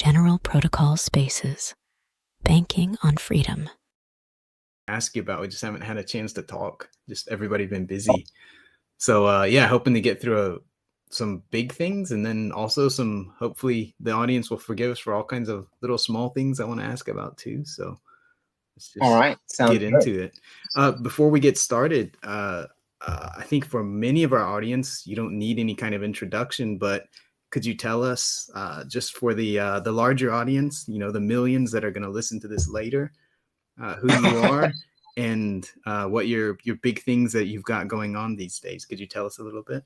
General Protocol Spaces. Banking on Freedom. Ask you about. We just haven't had a chance to talk. Just everybody been busy. So yeah, hoping to get through some big things, and then also some. Hopefully, the audience will forgive us for all kinds of little small things I want to ask about too. So let's just all right, get into it. Before we get started, I think for many of our audience, you don't need any kind of introduction, but could you tell us, just for the larger audience, you know, the millions that are going to listen to this later, who you are and what your big things that you've got going on these days? Could you tell us a little bit?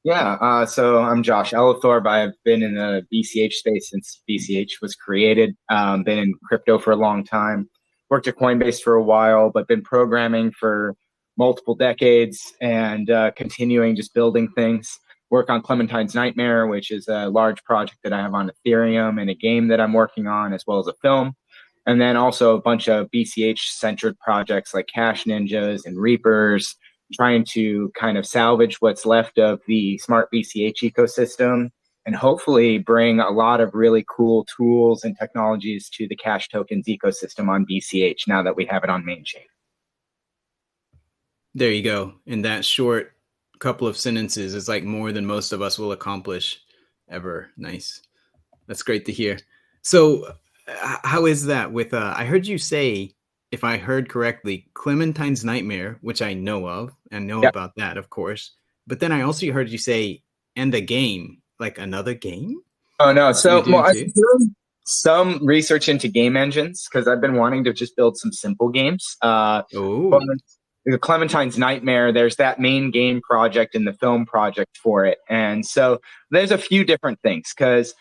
Yeah, so I'm Josh Ellithorpe. I've been in the BCH space since BCH was created. Been in crypto for a long time. Worked at Coinbase for a while, but been programming for multiple decades and continuing just building things. Work on Clementine's Nightmare, which is a large project that I have on Ethereum, and a game that I'm working on, as well as a film. And then also a bunch of BCH-centered projects like CashNinjas and Reapers, trying to kind of salvage what's left of the smart BCH ecosystem and hopefully bring a lot of really cool tools and technologies to the Cash Tokens ecosystem on BCH now that we have it on main chain. There you go. In that short couple of sentences, it's like more than most of us will accomplish ever. Nice. That's great to hear. So how is that with, I heard you say, if I heard correctly, Clementine's Nightmare, which I know of and know about that, of course. But then I also heard you say, and a game, like another game? Oh, no. So I've been doing some research into game engines because I've been wanting to just build some simple games. The Clementine's Nightmare, there's that main game project and the film project for it. And so there's a few different things because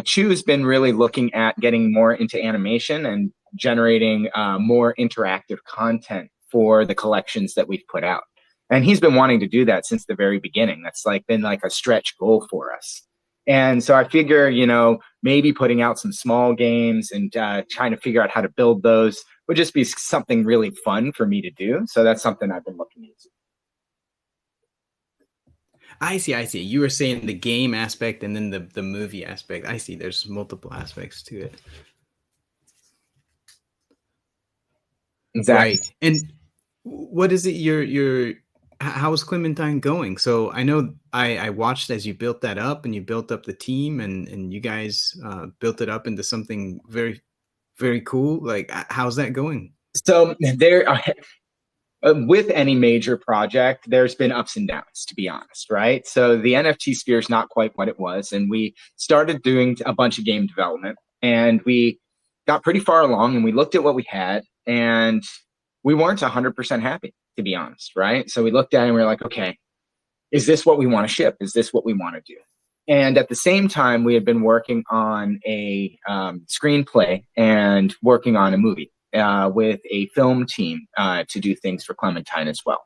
Chu's been really looking at getting more into animation and generating more interactive content for the collections that we've put out. And he's been wanting to do that since the very beginning. That's been like a stretch goal for us. And so I figure, you know, maybe putting out some small games and trying to figure out how to build those would just be something really fun for me to do. So that's something I've been looking into. I see. You were saying the game aspect and then the movie aspect. I see. There's multiple aspects to it. Exactly. Right. And what is it how's Clementine going? So I know I watched as you built that up and you built up the team and you guys built it up into something very, very cool. Like, how's that going? So with any major project, there's been ups and downs, to be honest, right? So the NFT sphere is not quite what it was. And we started doing a bunch of game development and we got pretty far along and we looked at what we had and we weren't 100% happy, to be honest, right? So we looked at it and we were like, okay, is this what we want to ship? Is this what we want to do? And at the same time, we had been working on a screenplay and working on a movie with a film team to do things for Clementine as well.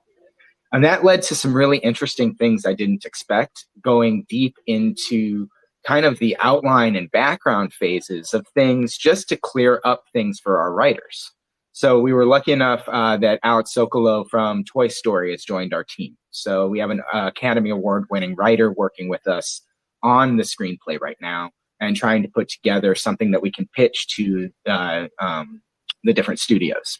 And that led to some really interesting things I didn't expect, going deep into kind of the outline and background phases of things just to clear up things for our writers. So we were lucky enough that Alex Sokolow from Toy Story has joined our team. So we have an Academy Award-winning writer working with us on the screenplay right now and trying to put together something that we can pitch to the different studios.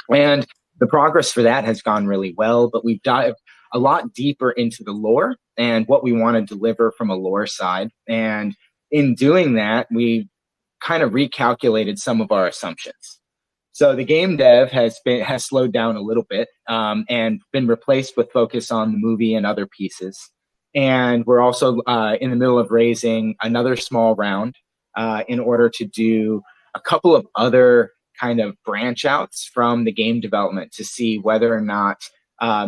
And the progress for that has gone really well, but we've dived a lot deeper into the lore and what we want to deliver from a lore side. And in doing that, we kind of recalculated some of our assumptions. So the game dev has slowed down a little bit and been replaced with focus on the movie and other pieces. And we're also in the middle of raising another small round in order to do a couple of other kind of branch outs from the game development to see whether or not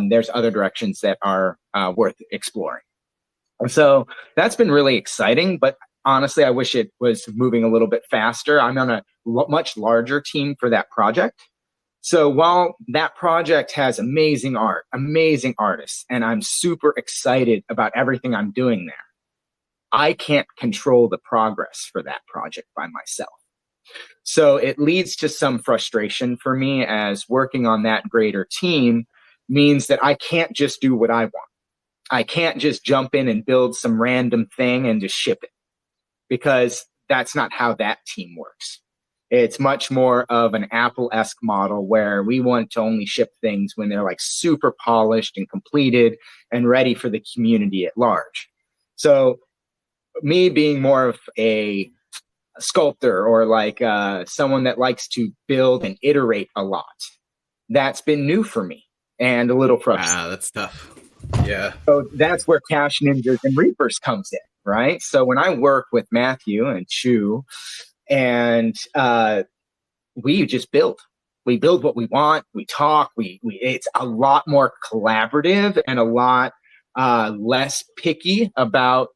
there's other directions that are worth exploring. And so that's been really exciting, but honestly, I wish it was moving a little bit faster. I'm on a much larger team for that project. So while that project has amazing art, amazing artists, and I'm super excited about everything I'm doing there, I can't control the progress for that project by myself. So it leads to some frustration for me as working on that greater team means that I can't just do what I want. I can't just jump in and build some random thing and just ship it, because that's not how that team works. It's much more of an Apple-esque model where we want to only ship things when they're like super polished and completed and ready for the community at large. So me being more of a sculptor or like someone that likes to build and iterate a lot, that's been new for me and a little frustrating. That's tough. Yeah. So that's where Cash Ninjas and Reapers comes in, right? So when I work with Matthew and Chu, and we just build. We build what we want. We talk. It's a lot more collaborative and a lot less picky about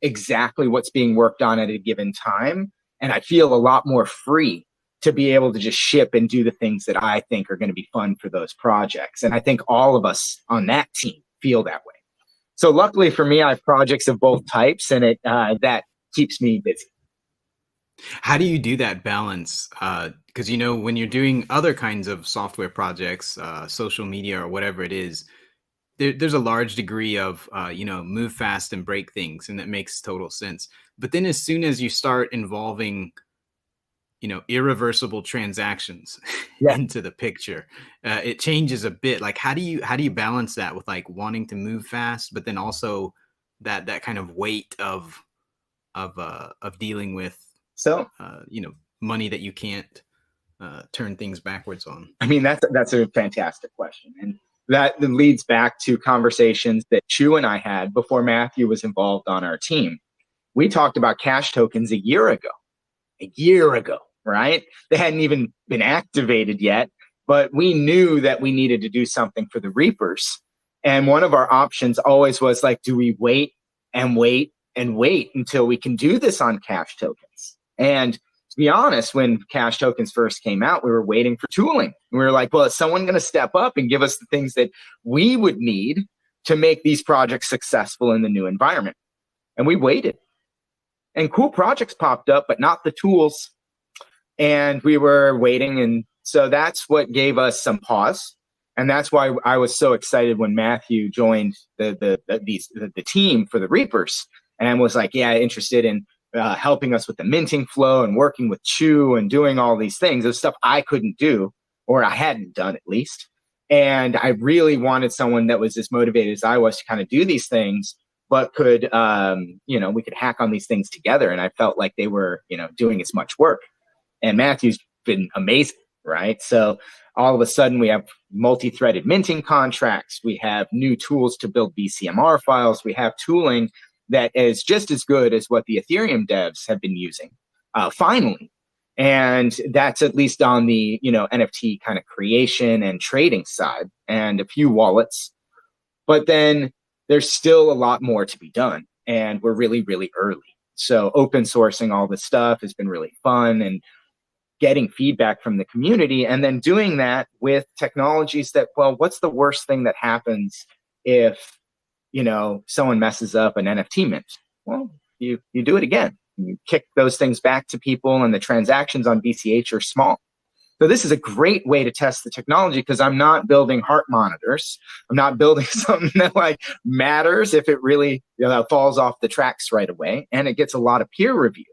exactly what's being worked on at a given time. And I feel a lot more free to be able to just ship and do the things that I think are going to be fun for those projects. And I think all of us on that team feel that way. So luckily for me, I have projects of both types, and that keeps me busy. How do you do that balance? Because, you know, when you're doing other kinds of software projects, social media or whatever it is, there's a large degree of, move fast and break things. And that makes total sense. But then as soon as you start involving, irreversible transactions into the picture, it changes a bit. Like, how do you balance that with like wanting to move fast, but then also that kind of weight of dealing with, money that you can't turn things backwards on? I mean, that's a fantastic question. And that leads back to conversations that Chu and I had before Matthew was involved on our team. We talked about cash tokens a year ago, right? They hadn't even been activated yet, but we knew that we needed to do something for the Reapers. And one of our options always was like, do we wait and wait and wait until we can do this on cash tokens? And to be honest, when cash tokens first came out, we were waiting for tooling. We were like, well, is someone going to step up and give us the things that we would need to make these projects successful in the new environment? And we waited. And cool projects popped up, but not the tools. And we were waiting. And so that's what gave us some pause. And that's why I was so excited when Matthew joined the team for the Reapers and was like, yeah, interested in helping us with the minting flow and working with Chu and doing all these things. It was stuff I couldn't do, or I hadn't done at least. And I really wanted someone that was as motivated as I was to kind of do these things, but could, we could hack on these things together. And I felt like they were, doing as much work. And Matthew's been amazing, right? So all of a sudden we have multi-threaded minting contracts. We have new tools to build BCMR files. We have tooling that is just as good as what the Ethereum devs have been using, finally. And that's at least on the, NFT kind of creation and trading side and a few wallets. But then there's still a lot more to be done. And we're really, really early. So open sourcing all this stuff has been really fun, and getting feedback from the community, and then doing that with technologies that, well, what's the worst thing that happens if, someone messes up an NFT mint? Well, you do it again. You kick those things back to people, and the transactions on BCH are small. So this is a great way to test the technology, because I'm not building heart monitors. I'm not building something that like matters if it really falls off the tracks right away, and it gets a lot of peer review.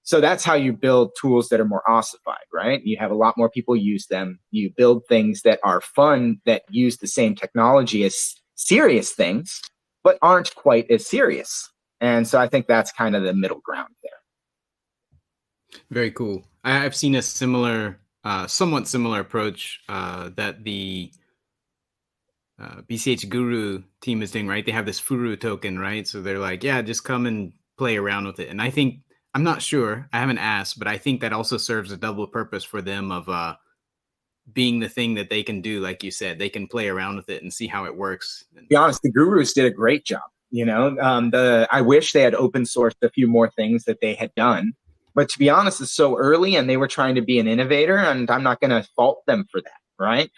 So that's how you build tools that are more ossified, right? You have a lot more people use them. You build things that are fun, that use the same technology as serious things, but aren't quite as serious. And so I think that's kind of the middle ground there. Very cool. I've seen a similar, somewhat similar approach that the BCH Guru team is doing, right? They have this Furu token, right? So they're like, yeah, just come and play around with it. And I think, I'm not sure, I haven't asked, but I think that also serves a double purpose for them of being the thing that they can do. Like you said, they can play around with it and see how it works. To be honest, the Gurus did a great job. I wish they had open sourced a few more things that they had done. But to be honest, it's so early, and they were trying to be an innovator, and I'm not going to fault them for that, right?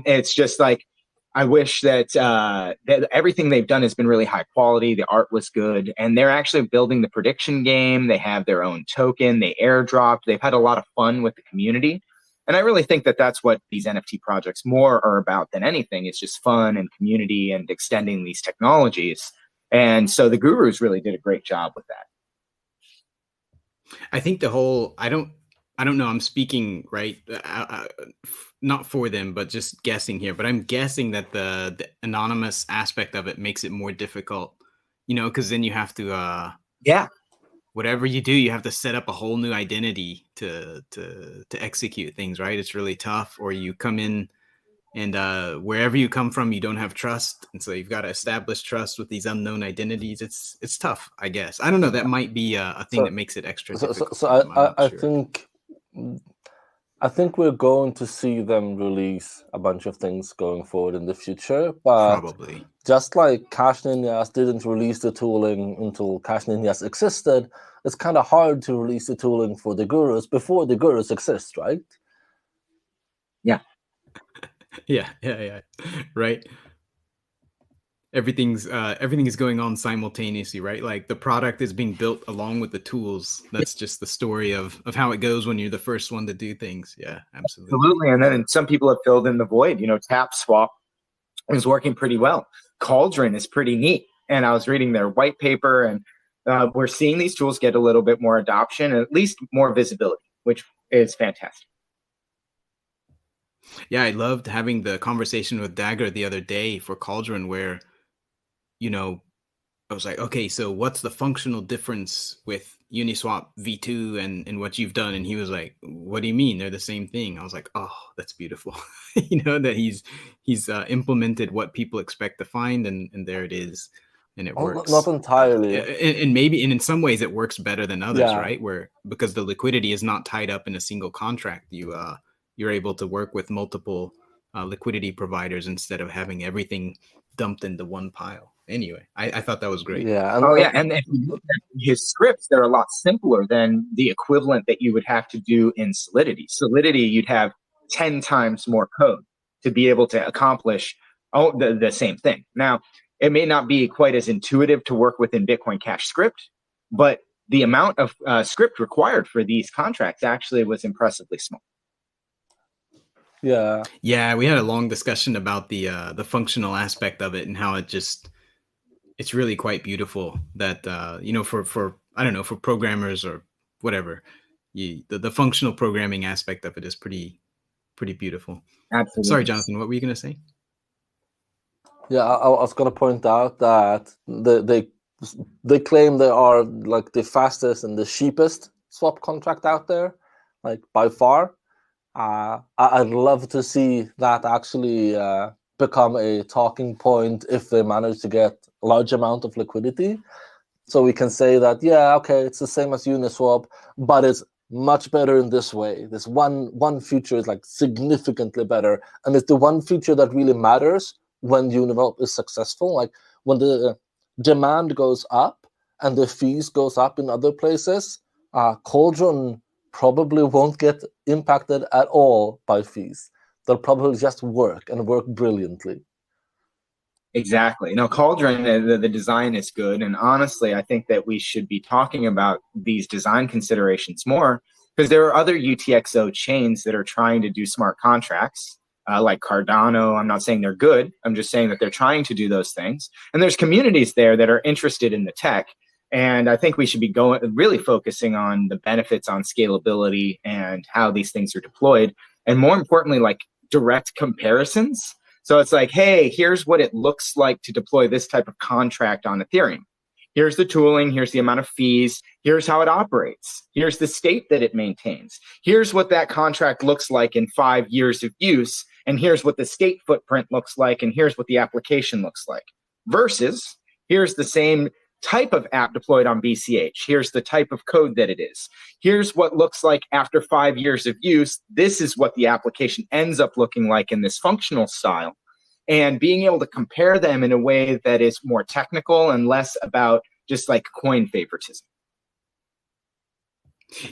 It's just like, I wish that everything they've done has been really high quality. The art was good, and they're actually building the prediction game. They have their own token. They airdropped. They've had a lot of fun with the community. And I really think that that's what these NFT projects more are about than anything. It's just fun and community and extending these technologies. And so the Gurus really did a great job with that. I think I don't know. I'm speaking right, not for them, but just guessing here. But I'm guessing that the anonymous aspect of it makes it more difficult, because then you have to, Yeah. whatever you do, you have to set up a whole new identity to execute things, right? It's really tough. Or you come in and wherever you come from, you don't have trust, and so you've got to establish trust with these unknown identities. It's tough, I guess. I don't know. That might be a thing that So, makes it extra so, so, difficult so for them. I'm not I sure. think I think we're going to see them release a bunch of things going forward in the future, but Probably. just like CashNinjas didn't release the tooling until CashNinjas existed, it's kind of hard to release the tooling for the gurus before the gurus exist, right? Yeah. Yeah. Right. Everything is going on simultaneously, right? Like the product is being built along with the tools. That's just the story of how it goes when you're the first one to do things. Yeah, absolutely. Absolutely. And then some people have filled in the void. Tap swap is working pretty well. Cauldron is pretty neat. And I was reading their white paper, and we're seeing these tools get a little bit more adoption and at least more visibility, which is fantastic. Yeah, I loved having the conversation with Dagger the other day for Cauldron where, I was like, okay, so what's the functional difference with Uniswap v2 and what you've done? And he was like, what do you mean? They're the same thing. I was like, oh, that's beautiful. That he's implemented what people expect to find, and there it is, and it works. Not entirely. And maybe, and in some ways it works better than others, Yeah. right? Because the liquidity is not tied up in a single contract. You're able to work with multiple liquidity providers instead of having everything dumped into one pile. Anyway, I thought that was great. Yeah. And if you look at his scripts, they're a lot simpler than the equivalent that you would have to do in Solidity. Solidity, you'd have 10 times more code to be able to accomplish the same thing. Now, it may not be quite as intuitive to work within Bitcoin Cash script, but the amount of script required for these contracts actually was impressively small. Yeah, we had a long discussion about the functional aspect of it and how it's really quite beautiful that for I don't know, for programmers or whatever, the functional programming aspect of it is pretty beautiful. Absolutely. Sorry, Jonathan, what were you going to say? Yeah, I was going to point out that they claim they are like the fastest and the cheapest swap contract out there, like by far. I'd love to see that actually become a talking point if they manage to get a large amount of liquidity. So we can say that, yeah, okay, it's the same as Uniswap, but it's much better in this way. This one feature is like significantly better. And it's the one feature that really matters when Uniswap is successful. Like when the demand goes up and the fees goes up in other places, Cauldron probably won't get impacted at all by fees. They'll probably just work and work brilliantly. Exactly. Cauldron, the design is good. And honestly, I think that we should be talking about these design considerations more because there are other UTXO chains that are trying to do smart contracts, like Cardano. I'm not saying they're good. I'm just saying that they're trying to do those things. And there's communities there that are interested in the tech. And I think we should be really focusing on the benefits on scalability and how these things are deployed. And more importantly, like direct comparisons. So it's like, hey, here's what it looks like to deploy this type of contract on Ethereum. Here's the tooling. Here's the amount of fees. Here's how it operates. Here's the state that it maintains. Here's what that contract looks like in 5 years of use. And here's what the state footprint looks like. And here's what the application looks like. Versus, here's the same type of app deployed on BCH. Here's the type of code that it is. Here's what looks like after 5 years of use. This is what the application ends up looking like in this functional style. And being able to compare them in a way that is more technical and less about just like coin favoritism.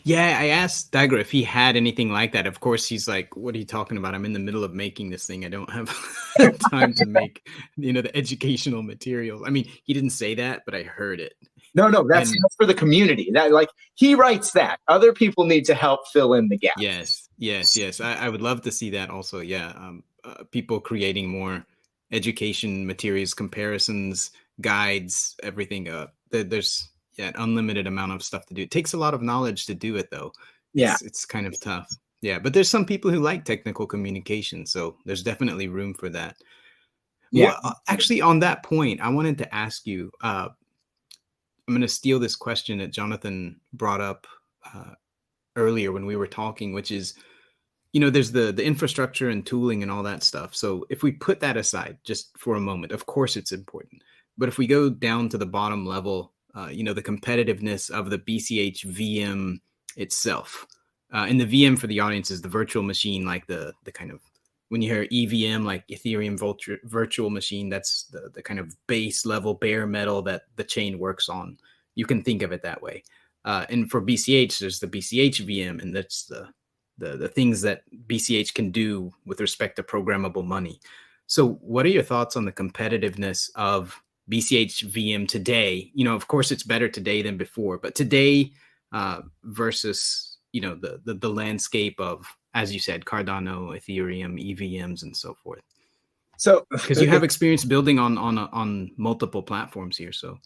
Yeah, I asked Dagger if he had anything like that. Of course, he's like, what are you talking about? I'm in the middle of making this thing. I don't have time to make, the educational materials. I mean, he didn't say that, but I heard it. No, that's for the community. That like he writes that. Other people need to help fill in the gap. Yes. I would love to see that also. Yeah. People creating more education materials, comparisons, guides, everything. an unlimited amount of stuff to do. It takes a lot of knowledge to do it, though. Yeah. It's kind of tough. Yeah, but there's some people who like technical communication, so there's definitely room for that. Yeah. Well, actually, on that point, I wanted to ask you. I'm going to steal this question that Jonathan brought up earlier when we were talking, which is, there's the infrastructure and tooling and all that stuff. So if we put that aside just for a moment, of course it's important. But if we go down to the bottom level, the competitiveness of the BCH VM itself, and the VM for the audience is the virtual machine, like the kind of, when you hear EVM, like Ethereum virtual machine, that's the kind of base level bare metal that the chain works on. You can think of it that way. And for BCH, there's the BCH VM, and that's the things that BCH can do with respect to programmable money. So what are your thoughts on the competitiveness of BCH VM today? Of course, it's better today than before, but today versus, the landscape of, as you said, Cardano, Ethereum, EVMs, and so forth. So, because you have experience building on multiple platforms here, so.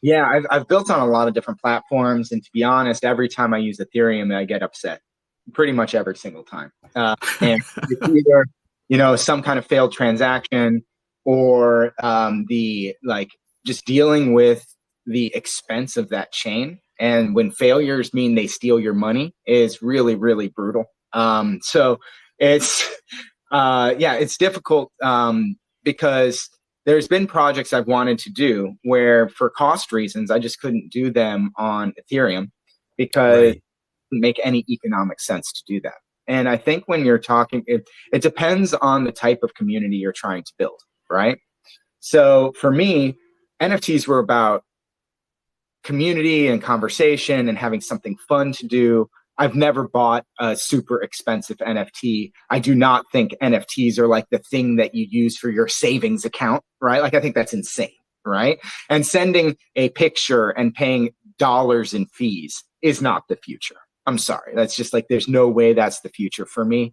Yeah, I've built on a lot of different platforms, and to be honest, every time I use Ethereum, I get upset. Pretty much every single time. And it's either, some kind of failed transaction, or just dealing with the expense of that chain. And when failures mean they steal your money is really, really brutal. So it's, it's difficult because there's been projects I've wanted to do where, for cost reasons, I just couldn't do them on Ethereum because it didn't make any economic sense to do that. And I think when you're talking, it depends on the type of community you're trying to build, right? So for me, NFTs were about community and conversation and having something fun to do. I've never bought a super expensive NFT. I do not think NFTs are like the thing that you use for your savings account, right? Like, I think that's insane, right? And sending a picture and paying dollars in fees is not the future. I'm sorry. That's just like, there's no way that's the future for me.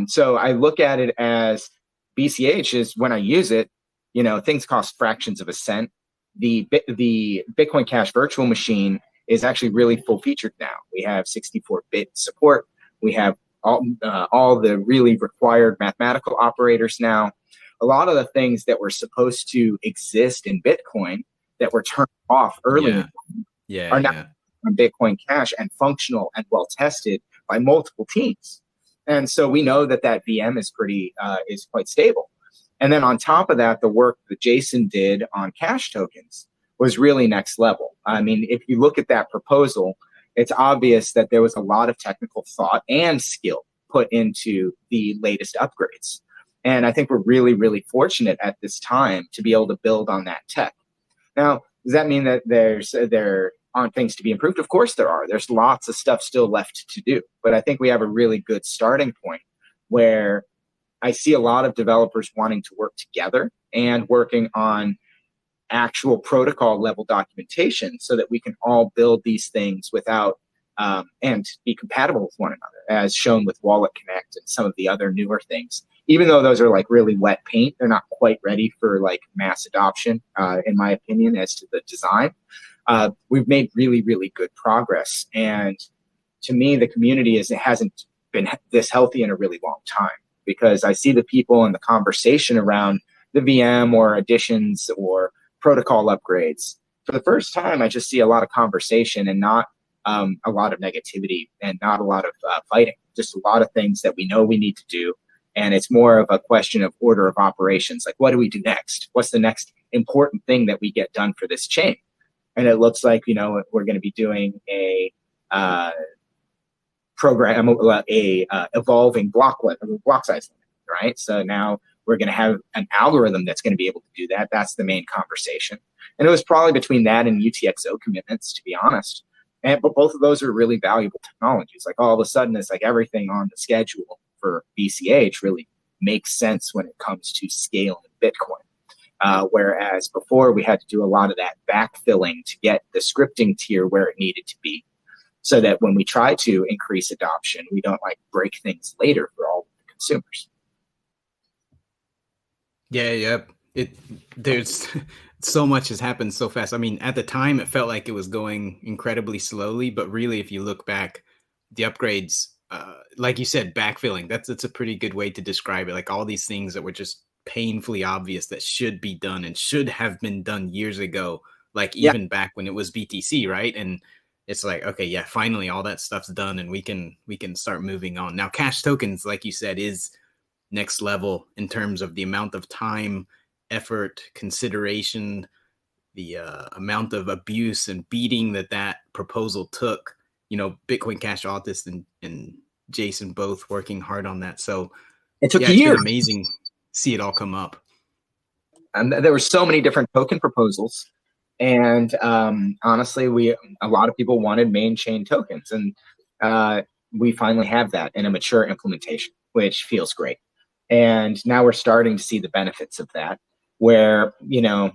So I look at it as BCH is, when I use it, things cost fractions of a cent. The Bitcoin Cash virtual machine is actually really full featured now. We have 64-bit support. We have all the really required mathematical operators now. A lot of the things that were supposed to exist in Bitcoin that were turned off early are now on Bitcoin Cash and functional and well tested by multiple teams. And so we know that VM is quite stable. And then on top of that, the work that Jason did on cash tokens was really next level. I mean, if you look at that proposal, it's obvious that there was a lot of technical thought and skill put into the latest upgrades. And I think we're really, really fortunate at this time to be able to build on that tech. Now, does that mean that there aren't things to be improved? Of course there are. There's lots of stuff still left to do. But I think we have a really good starting point where I see a lot of developers wanting to work together and working on actual protocol level documentation so that we can all build these things without and be compatible with one another, as shown with Wallet Connect and some of the other newer things. Even though those are like really wet paint, they're not quite ready for like mass adoption, in my opinion, as to the design. We've made really, really good progress. And to me, the community hasn't been this healthy in a really long time, because I see the people and the conversation around the VM or additions or protocol upgrades. For the first time, I just see a lot of conversation and not a lot of negativity and not a lot of fighting. Just a lot of things that we know we need to do. And it's more of a question of order of operations. Like, what do we do next? What's the next important thing that we get done for this chain? And it looks like, we're going to be doing a evolving block size limit, right? So now we're going to have an algorithm that's going to be able to do that. That's the main conversation. And it was probably between that and UTXO commitments, to be honest. But both of those are really valuable technologies. Like, all of a sudden, it's like everything on the schedule for BCH really makes sense when it comes to scaling Bitcoin. Whereas before, we had to do a lot of that backfilling to get the scripting tier where it needed to be, so that when we try to increase adoption, we don't like break things later for all the consumers. Yeah. There's so much has happened so fast. I mean, at the time, it felt like it was going incredibly slowly, but really, if you look back, the upgrades, like you said, backfilling, that's a pretty good way to describe it. Like all these things that were just painfully obvious that should be done and should have been done years ago, like Yeah. even back when it was BTC, right? And it's like, okay, yeah, finally all that stuff's done and we can start moving on. Now, Cash tokens, like you said, is next level in terms of the amount of time, effort, consideration, the amount of abuse and beating that proposal took. You know, Bitcoin Cash Authors and Jason both working hard on that. So It took yeah, it's years. been amazing to see it all come up. And there were so many different token proposals. And honestly, a lot of people wanted main chain tokens. And we finally have that in a mature implementation, which feels great. And now we're starting to see the benefits of that, where, you know,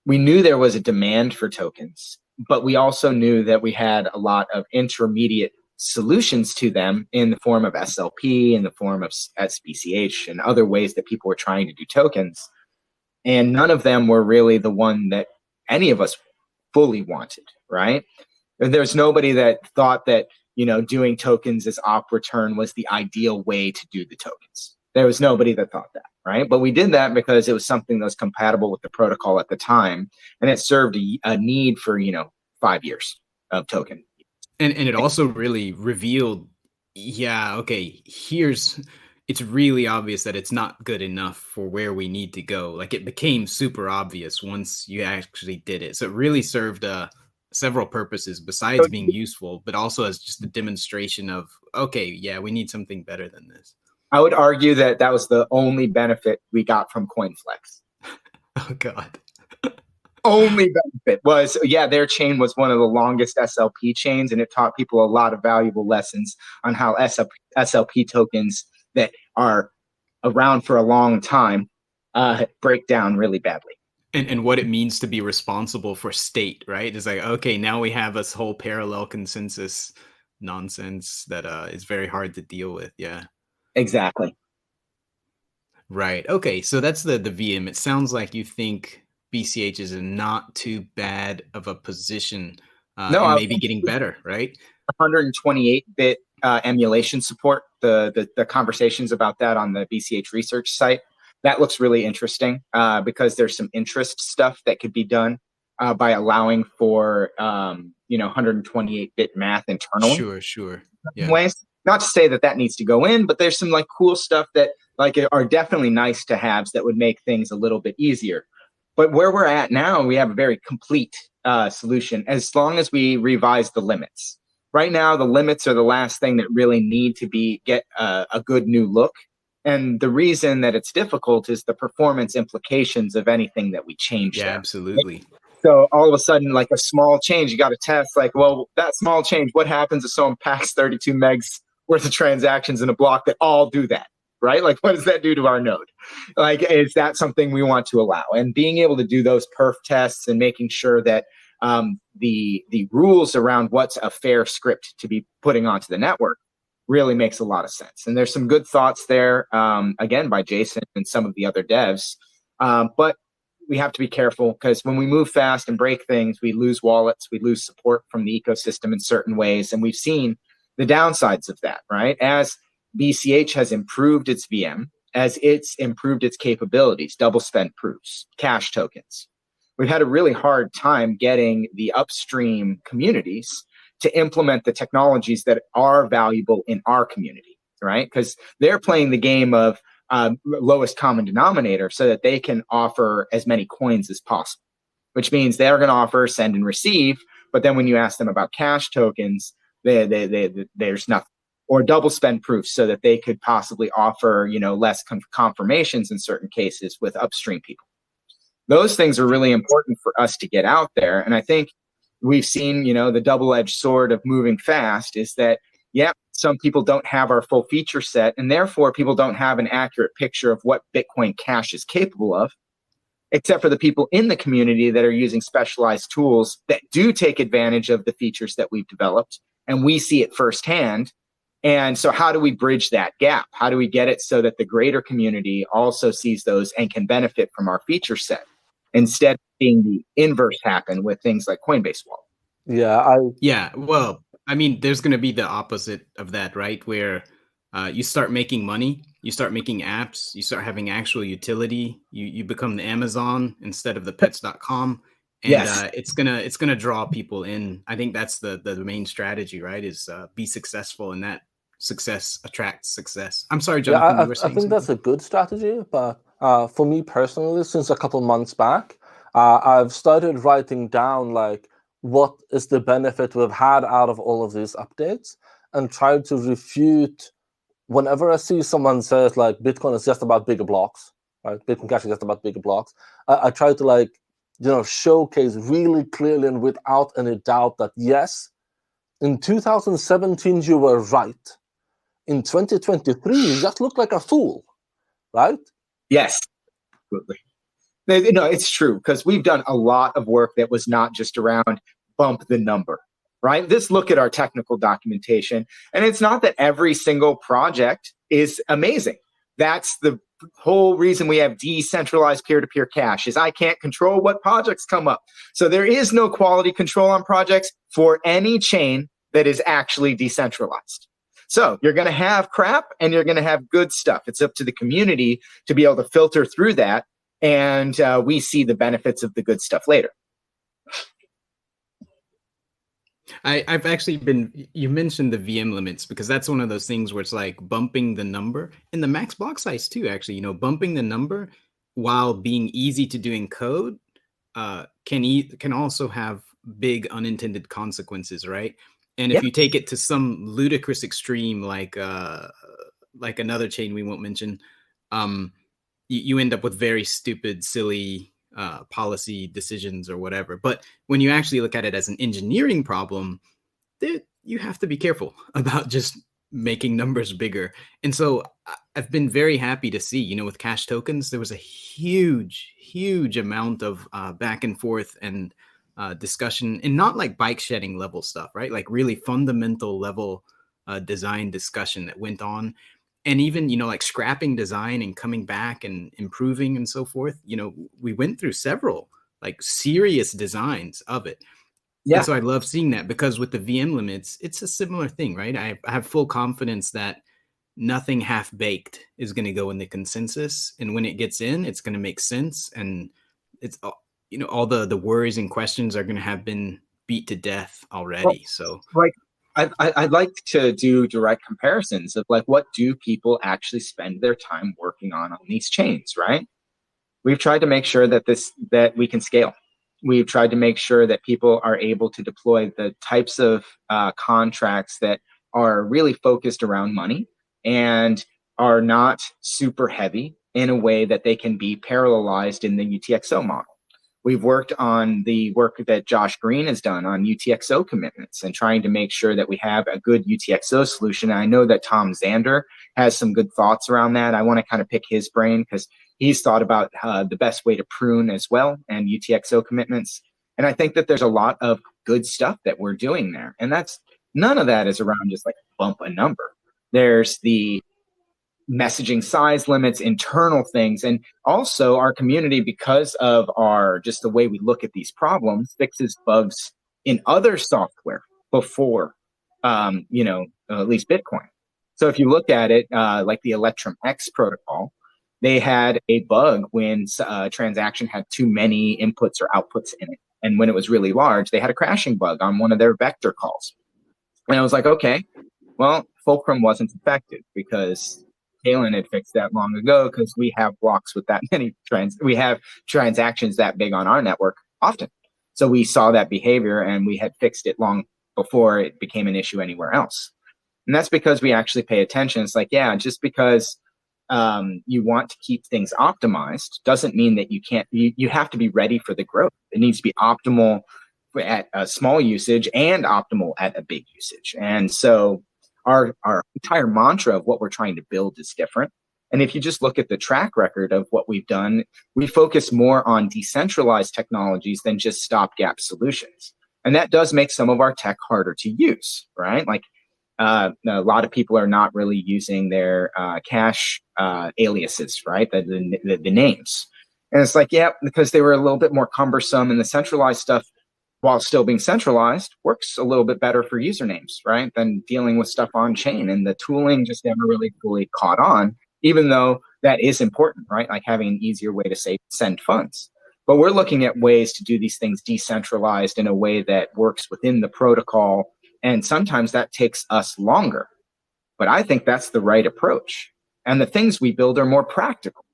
we knew there was a demand for tokens, but we also knew that we had a lot of intermediate solutions to them in the form of SLP, in the form of SBCH, and other ways that people were trying to do tokens. And none of them were really the one that any of us fully wanted, right? There's nobody that thought that, you know, doing tokens as op return was the ideal way to do the tokens. There was nobody that thought that, right? But we did that because it was something that was compatible with the protocol at the time, and it served a need for, you know, 5 years of token. And it also really revealed, yeah, okay, it's really obvious that it's not good enough for where we need to go. Like it became super obvious once you actually did it. So it really served several purposes besides being useful, but also as just a demonstration of, okay, yeah, we need something better than this. I would argue that that was the only benefit we got from CoinFlex. Oh, God. Only benefit was, yeah, their chain was one of the longest SLP chains, and it taught people a lot of valuable lessons on how SLP tokens that are around for a long time break down really badly. And what it means to be responsible for state, right? It's like, okay, now we have this whole parallel consensus nonsense that is very hard to deal with. Yeah. Exactly. Right. Okay. So that's the VM. It sounds like you think BCH is not too bad of a position. And maybe getting better, right? 128-bit emulation support. The conversations about that on the BCH research site, that looks really interesting because there's some interest stuff that could be done by allowing for 128-bit math internally. Sure. Yeah. Ways. Not to say that needs to go in, but there's some like cool stuff that like are definitely nice to haves that would make things a little bit easier. But where we're at now, we have a very complete solution as long as we revise the limits. Right now, the limits are the last thing that really need to get a good new look. And the reason that it's difficult is the performance implications of anything that we change. Yeah, there. absolutely. So all of a sudden, like a small change, you got to test like, well, that small change, what happens if someone packs 32 megs worth of transactions in a block that all do that, right? Like, what does that do to our node? Like, is that something we want to allow? And being able to do those perf tests and making sure that the rules around what's a fair script to be putting onto the network really makes a lot of sense. And there's some good thoughts there, again, by Jason and some of the other devs. But we have to be careful because when we move fast and break things, we lose wallets, we lose support from the ecosystem in certain ways. And we've seen the downsides of that, right? As BCH has improved its VM, as it's improved its capabilities, double spend proofs, cash tokens, we've had a really hard time getting the upstream communities to implement the technologies that are valuable in our community, right? Because they're playing the game of lowest common denominator so that they can offer as many coins as possible, which means they're going to offer send and receive. But then when you ask them about cash tokens, there's nothing. Or double spend proofs so that they could possibly offer, less confirmations in certain cases with upstream people. Those things are really important for us to get out there. And I think we've seen, the double-edged sword of moving fast is that, some people don't have our full feature set, and therefore people don't have an accurate picture of what Bitcoin Cash is capable of, except for the people in the community that are using specialized tools that do take advantage of the features that we've developed, and we see it firsthand. And so how do we bridge that gap? How do we get it so that the greater community also sees those and can benefit from our feature set? instead of seeing the inverse happen with things like Coinbase Wallet. Yeah, well, I mean, there's going to be the opposite of that, right? Where you start making money, you start making apps, you start having actual utility, you become the Amazon instead of the pets.com, and Yes. It's gonna draw people in. I think that's the main strategy, right? Is be successful, and that success attracts success. I'm sorry, Jonathan, you were saying I think something? that's a good strategy, but for me personally, since a couple months back, I've started writing down like what is the benefit we've had out of all of these updates, and try to refute whenever I see someone says like Bitcoin is just about bigger blocks, right? Bitcoin Cash is just about bigger blocks. I try to like, showcase really clearly and without any doubt that yes, in 2017 you were right. In 2023, you just look like a fool, right? Yes, absolutely. No, it's true, because we've done a lot of work that was not just around bump the number, right? Let's look at our technical documentation. And it's not that every single project is amazing. That's the whole reason we have decentralized peer-to-peer cash, is I can't control what projects come up. So there is no quality control on projects for any chain that is actually decentralized. So you're going to have crap and you're going to have good stuff. It's up to the community to be able to filter through that. And we see the benefits of the good stuff later. I've actually you mentioned the VM limits, because that's one of those things where it's like bumping the number, and the max block size too, actually, bumping the number while being easy to do in code can also have big unintended consequences, right? And if you take it to some ludicrous extreme, like another chain we won't mention, you end up with very stupid, silly policy decisions or whatever. But when you actually look at it as an engineering problem, you have to be careful about just making numbers bigger. And so I've been very happy to see, with Cash tokens, there was a huge amount of back and forth and discussion, and not like bike shedding level stuff, right? Like really fundamental level design discussion that went on. And even, like scrapping design and coming back and improving and so forth, we went through several like serious designs of it. Yeah. And so I love seeing that, because with the VM limits, it's a similar thing, right? I have full confidence that nothing half-baked is going to go in the consensus. And when it gets in, it's going to make sense. And it's, all the worries and questions are going to have been beat to death already. So like, I'd like to do direct comparisons of like, what do people actually spend their time working on these chains, right? We've tried to make sure that we can scale. We've tried to make sure that people are able to deploy the types of contracts that are really focused around money and are not super heavy, in a way that they can be parallelized in the UTXO model. We've worked on the work that Josh Green has done on UTXO commitments and trying to make sure that we have a good UTXO solution. And I know that Tom Zander has some good thoughts around that. I want to kind of pick his brain, because he's thought about the best way to prune as well, and UTXO commitments. And I think that there's a lot of good stuff that we're doing there. And none of that is around just like bump a number. There's the messaging size limits, internal things, and also our community, because of just the way we look at these problems, fixes bugs in other software before, at least Bitcoin. So if you look at it, like the Electrum X protocol, they had a bug when a transaction had too many inputs or outputs in it. And when it was really large, they had a crashing bug on one of their vector calls. And I was like, okay, well, Fulcrum wasn't affected because Kalen had fixed that long ago, because we have blocks with that many we have transactions that big on our network often. So we saw that behavior and we had fixed it long before it became an issue anywhere else. And that's because we actually pay attention. It's like, yeah, just because you want to keep things optimized doesn't mean that you have to be ready for the growth. It needs to be optimal at a small usage and optimal at a big usage. And so our entire mantra of what we're trying to build is different. And if you just look at the track record of what we've done, we focus more on decentralized technologies than just stopgap solutions. And that does make some of our tech harder to use, right? Like a lot of people are not really using their cache aliases, right? The names. And it's like, yeah, because they were a little bit more cumbersome, and the centralized stuff, while still being centralized, works a little bit better for usernames, right, than dealing with stuff on chain. And the tooling just never really fully caught on, even though that is important, right? Like having an easier way to send funds. But we're looking at ways to do these things decentralized in a way that works within the protocol. And sometimes that takes us longer. But I think that's the right approach. And the things we build are more practical.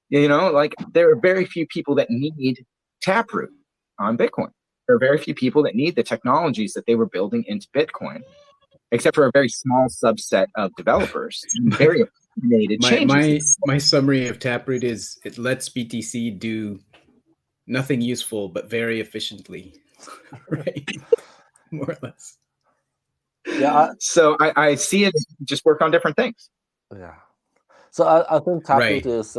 You know, like there are very few people that need Taproot on Bitcoin. There are very few people that need the technologies that they were building into Bitcoin, except for a very small subset of developers. Very opinionated changes. My summary of Taproot is it lets BTC do nothing useful, but very efficiently, right? More or less. Yeah. So I see it just work on different things. Yeah. So I think Taproot Right. is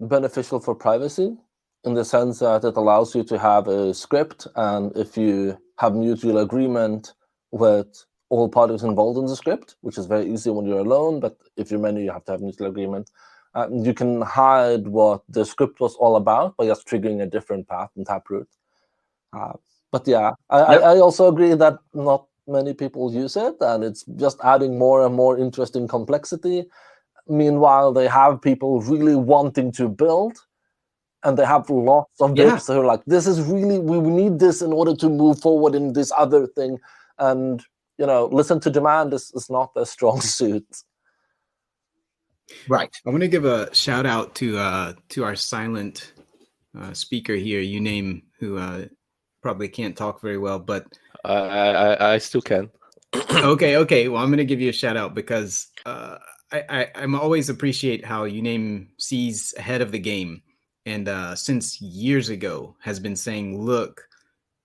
beneficial for privacy in the sense that it allows you to have a script, and if you have mutual agreement with all parties involved in the script, which is very easy when you're alone, but if you're many, you have to have mutual agreement. You can hide what the script was all about by just triggering a different path in Taproot. But yeah, I also agree that not many people use it, and it's just adding more and more interesting complexity. Meanwhile, they have people really wanting to build, and they have lots of bits who are like, this is really, we need this in order to move forward in this other thing. And, you know, listen to demand is not a strong suit. Right. I want to give a shout out to our silent speaker here, Uname, who probably can't talk very well, but I still can. Okay. Well, I'm going to give you a shout out because I'm always appreciate how Uname sees ahead of the game, and since years ago has been saying, look,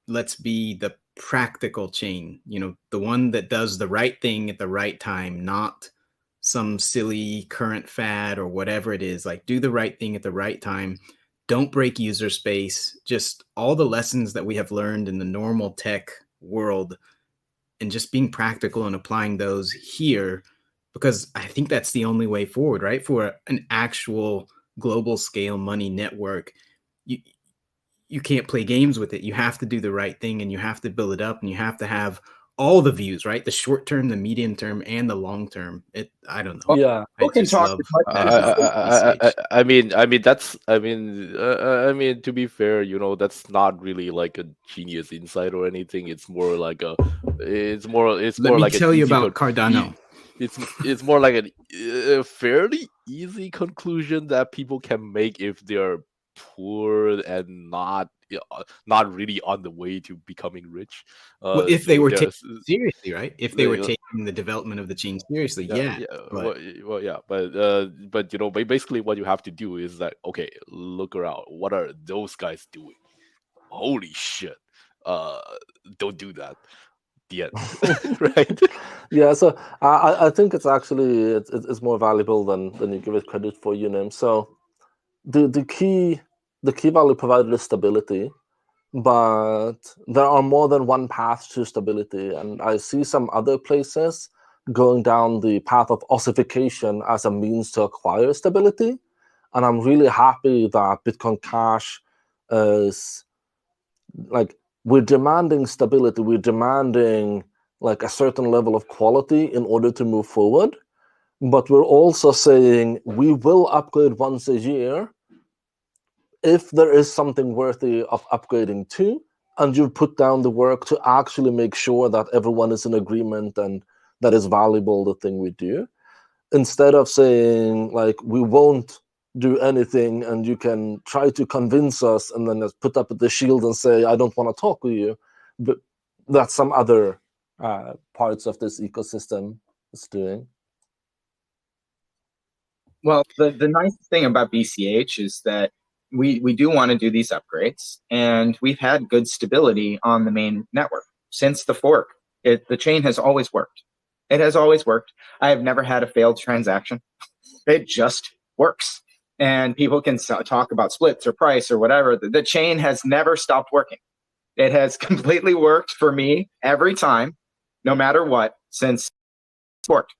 let's be the practical chain, you know, the one that does the right thing at the right time, not some silly current fad or whatever it is. Like, do the right thing at the right time. Don't break user space. Just all the lessons that we have learned in the normal tech world, and just being practical and applying those here, because I think that's the only way forward, right? For an actual global scale money network, you can't play games with it. You have to do the right thing, and you have to build it up, and you have to have all the views, right? The short term, the medium term, and the long term. I don't know. Yeah. I mean, to be fair, you know, that's not really like a genius insight or anything. It's more like Let me tell you about Cardano. It's more like a fairly easy conclusion that people can make if they're poor and not really on the way to becoming rich. Well, if they were taken seriously, right? If they were taking the development of the chain seriously, but you know, basically what you have to do is that, okay, look around. What are those guys doing? Holy shit! Don't do that. The end. Right? Yeah. So I think it's actually it's more valuable than you give it credit for, Uname. So the key value provided is stability, but there are more than one path to stability, and I see some other places going down the path of ossification as a means to acquire stability, and I'm really happy that Bitcoin Cash is like, we're demanding stability, we're demanding like a certain level of quality in order to move forward, but we're also saying we will upgrade once a year if there is something worthy of upgrading to, and you put down the work to actually make sure that everyone is in agreement and that is valuable, the thing we do, instead of saying like, we won't do anything and you can try to convince us and then just put up the shield and say, I don't want to talk with you. But that's some other parts of this ecosystem is doing. Well, the nice thing about BCH is that we do want to do these upgrades, and we've had good stability on the main network since the fork. The chain has always worked. It has always worked. I have never had a failed transaction. It just works. And people can talk about splits or price or whatever. The chain has never stopped working. It has completely worked for me every time, no matter what, since it's worked.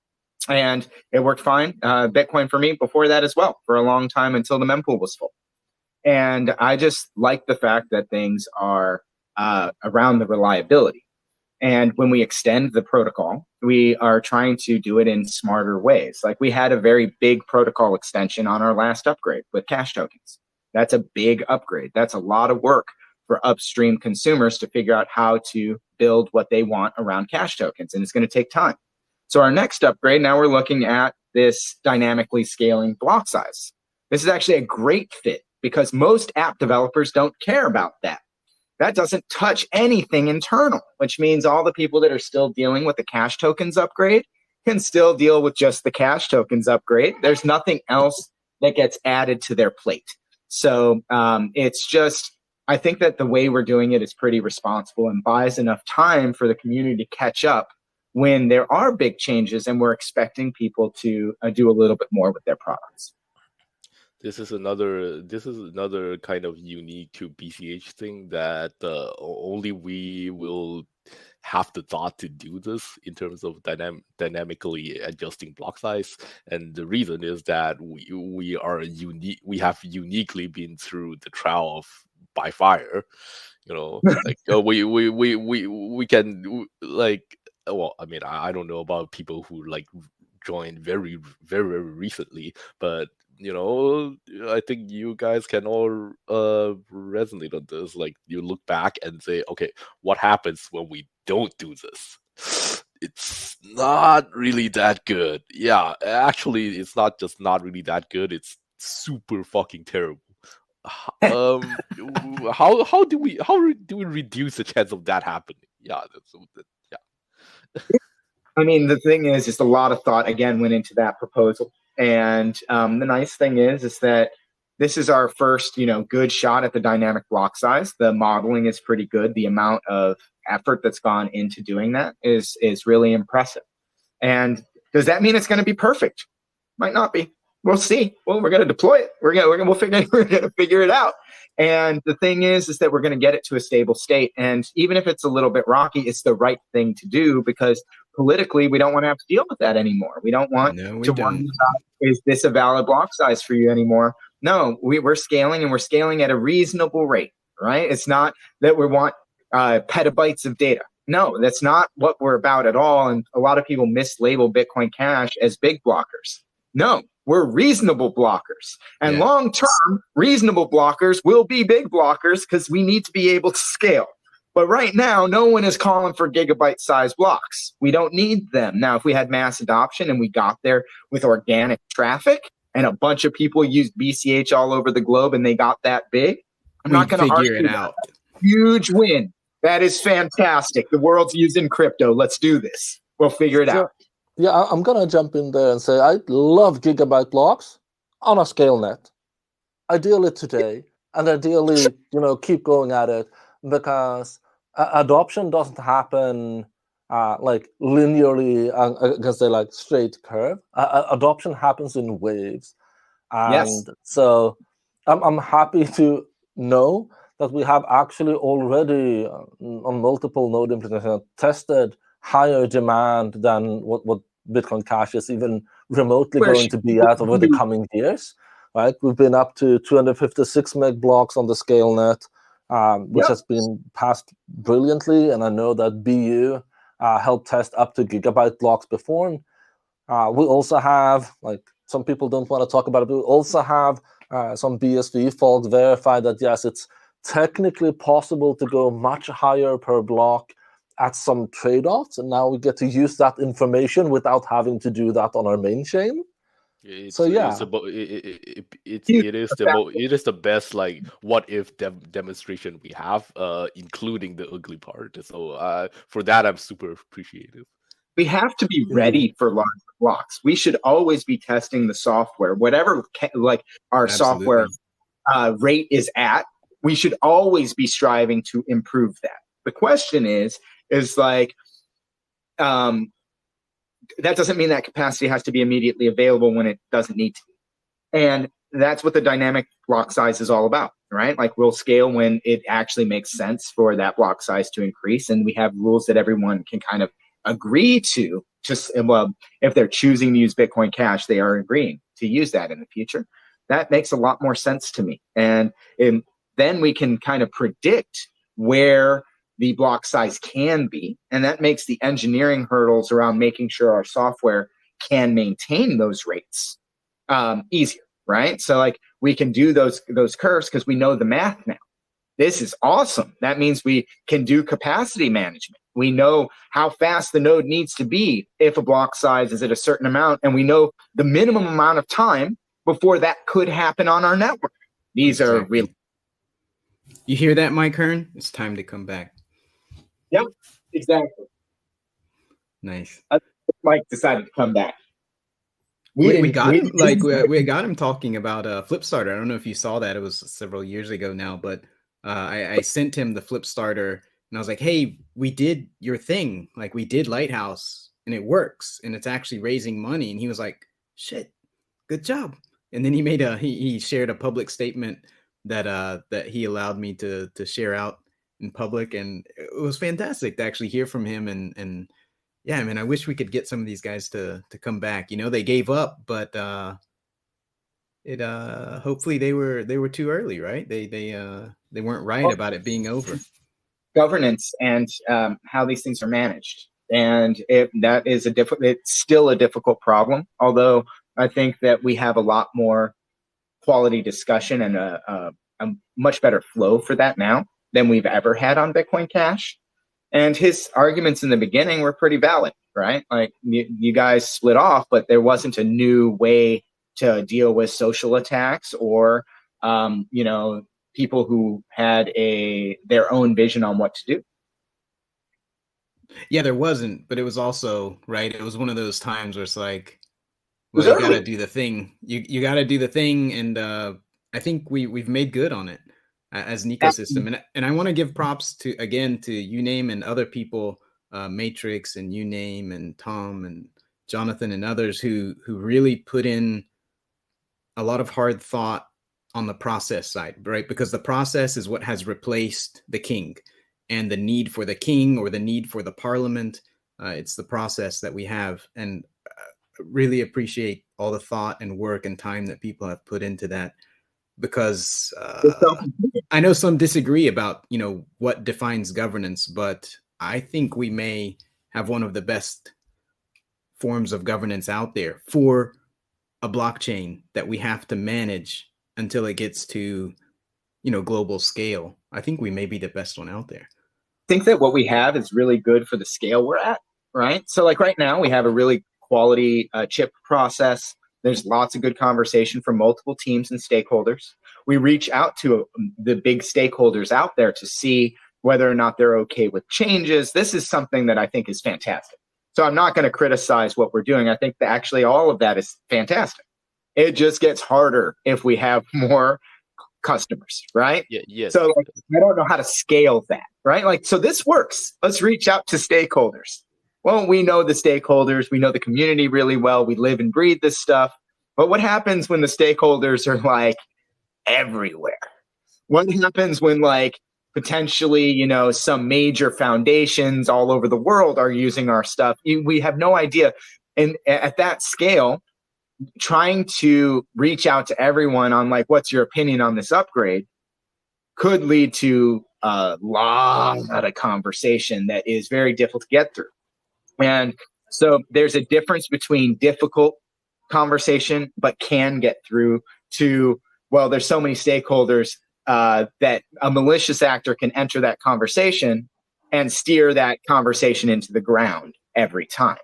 And it worked fine. Bitcoin for me before that as well, for a long time until the mempool was full. And I just like the fact that things are around the reliability. And when we extend the protocol, we are trying to do it in smarter ways. Like we had a very big protocol extension on our last upgrade with cash tokens. That's a big upgrade. That's a lot of work for upstream consumers to figure out how to build what they want around cash tokens. And it's going to take time. So our next upgrade, now we're looking at this dynamically scaling block size. This is actually a great fit because most app developers don't care about that. That doesn't touch anything internal, which means all the people that are still dealing with the cash tokens upgrade can still deal with just the cash tokens upgrade. There's nothing else that gets added to their plate. So it's just, I think that the way we're doing it is pretty responsible and buys enough time for the community to catch up when there are big changes and we're expecting people to do a little bit more with their products. This is another kind of unique to BCH thing that only we will have the thought to do this in terms of dynamically adjusting block size. And the reason is that we are unique. We have uniquely been through the trial of by fire. You know, like we can like. Well, I mean, I don't know about people who like joined very, very, very recently, but you know, I think you guys can all resonate on this. Like, you look back and say, okay, what happens when we don't do this? It's not really that good. Yeah, actually, it's not just not really that good. It's super fucking terrible. How do we reduce the chance of that happening? Yeah, yeah. I mean, the thing is just a lot of thought again went into that proposal. And the nice thing is that this is our first, good shot at the dynamic block size. The modeling is pretty good. The amount of effort that's gone into doing that is really impressive. And does that mean it's going to be perfect? Might not be. We'll see. Well, we're going to deploy it. We're going to figure it out. And the thing is that we're going to get it to a stable state. And even if it's a little bit rocky, it's the right thing to do because politically, we don't want to have to deal with that anymore. We don't want to worry about, is this a valid block size for you anymore? No, we're scaling and we're scaling at a reasonable rate, right? It's not that we want petabytes of data. No, that's not what we're about at all. And a lot of people mislabel Bitcoin Cash as big blockers. No, we're reasonable blockers. And long-term, reasonable blockers will be big blockers because we need to be able to scale. But right now, no one is calling for gigabyte-sized blocks. We don't need them. Now, if we had mass adoption and we got there with organic traffic and a bunch of people used BCH all over the globe and they got that big, I'm not going to argue it out. Huge win. That is fantastic. The world's using crypto. Let's do this. We'll figure it out. Yeah, I'm going to jump in there and say I love gigabyte blocks on a scale net. Ideally today, and ideally, keep going at it because adoption doesn't happen like linearly against a like straight curve. Adoption happens in waves. And so I'm happy to know that we have actually already on multiple node implementations tested higher demand than what Bitcoin Cash is even remotely going to be at over the coming years. Right, we've been up to 256 meg blocks on the scale net, which has been passed brilliantly. And I know that BU helped test up to gigabyte blocks before. We also have, like some people don't want to talk about it, but we also have some BSV folks verify that yes, it's technically possible to go much higher per block at some trade-offs, and now we get to use that information without having to do that on our main chain. It is the best like what if demonstration we have, including the ugly part. So for that, I'm super appreciative. We have to be ready for large blocks. We should always be testing the software, whatever our software rate is at. We should always be striving to improve that. The question is like, that doesn't mean that capacity has to be immediately available when it doesn't need to be. And that's what the dynamic block size is all about, right? Like we'll scale when it actually makes sense for that block size to increase. And we have rules that everyone can kind of agree to. Just, well, if they're choosing to use Bitcoin Cash, they are agreeing to use that in the future. that makes a lot more sense to me. And then we can kind of predict where the block size can be. And that makes the engineering hurdles around making sure our software can maintain those rates easier, right? So like we can do those curves because we know the math now. This is awesome. That means we can do capacity management. We know how fast the node needs to be if a block size is at a certain amount, and we know the minimum amount of time before that could happen on our network. These are real. You hear that, Mike Hearn? It's time to come back. Yep, exactly. Nice. Mike decided to come back. We got him we got him talking about FlipStarter. I don't know if you saw that. It was several years ago now, but I sent him the FlipStarter, and I was like, "Hey, we did your thing. Like we did Lighthouse, and it works, and it's actually raising money." And he was like, "Shit, good job." And then he shared a public statement that he allowed me to share out in public, and it was fantastic to actually hear from him. And yeah, I mean, I wish we could get some of these guys to come back. You know, they gave up, but hopefully they were too early, right? They weren't right about it being over. Governance and how these things are managed, and that is it's still a difficult problem. Although I think that we have a lot more quality discussion and a much better flow for that now than we've ever had on Bitcoin Cash. And his arguments in the beginning were pretty valid, right? Like you guys split off, but there wasn't a new way to deal with social attacks or, people who had their own vision on what to do. Yeah, there wasn't, but it was also, right, it was one of those times where it's like, well, you got to do the thing. You got to do the thing, and I think we've made good on it as an ecosystem. And I want to give props to Uname and other people, Matrix and Uname and Tom and Jonathan and others who really put in a lot of hard thought on the process side, right? Because the process is what has replaced the king, and the need for the king or the need for the parliament. It's the process that we have, and really appreciate all the thought and work and time that people have put into that. Because I know some disagree about, what defines governance, but I think we may have one of the best forms of governance out there for a blockchain that we have to manage until it gets to, global scale. I think we may be the best one out there. I think that what we have is really good for the scale we're at, right? So like right now we have a really quality chip process. There's lots of good conversation from multiple teams and stakeholders. We reach out to the big stakeholders out there to see whether or not they're okay with changes. This is something that I think is fantastic. So I'm not going to criticize what we're doing. I think that actually all of that is fantastic. It just gets harder if we have more customers, right? Yeah, yes. So like, I don't know how to scale that, right? Like, so this works. Let's reach out to stakeholders. Well, we know the stakeholders, we know the community really well. We live and breathe this stuff. But what happens when the stakeholders are like everywhere? What happens when like potentially, some major foundations all over the world are using our stuff? We have no idea. And at that scale, trying to reach out to everyone on like, what's your opinion on this upgrade could lead to a lot of conversation that is very difficult to get through. And so there's a difference between difficult conversation, but can get through to, well, there's so many stakeholders that a malicious actor can enter that conversation and steer that conversation into the ground every time.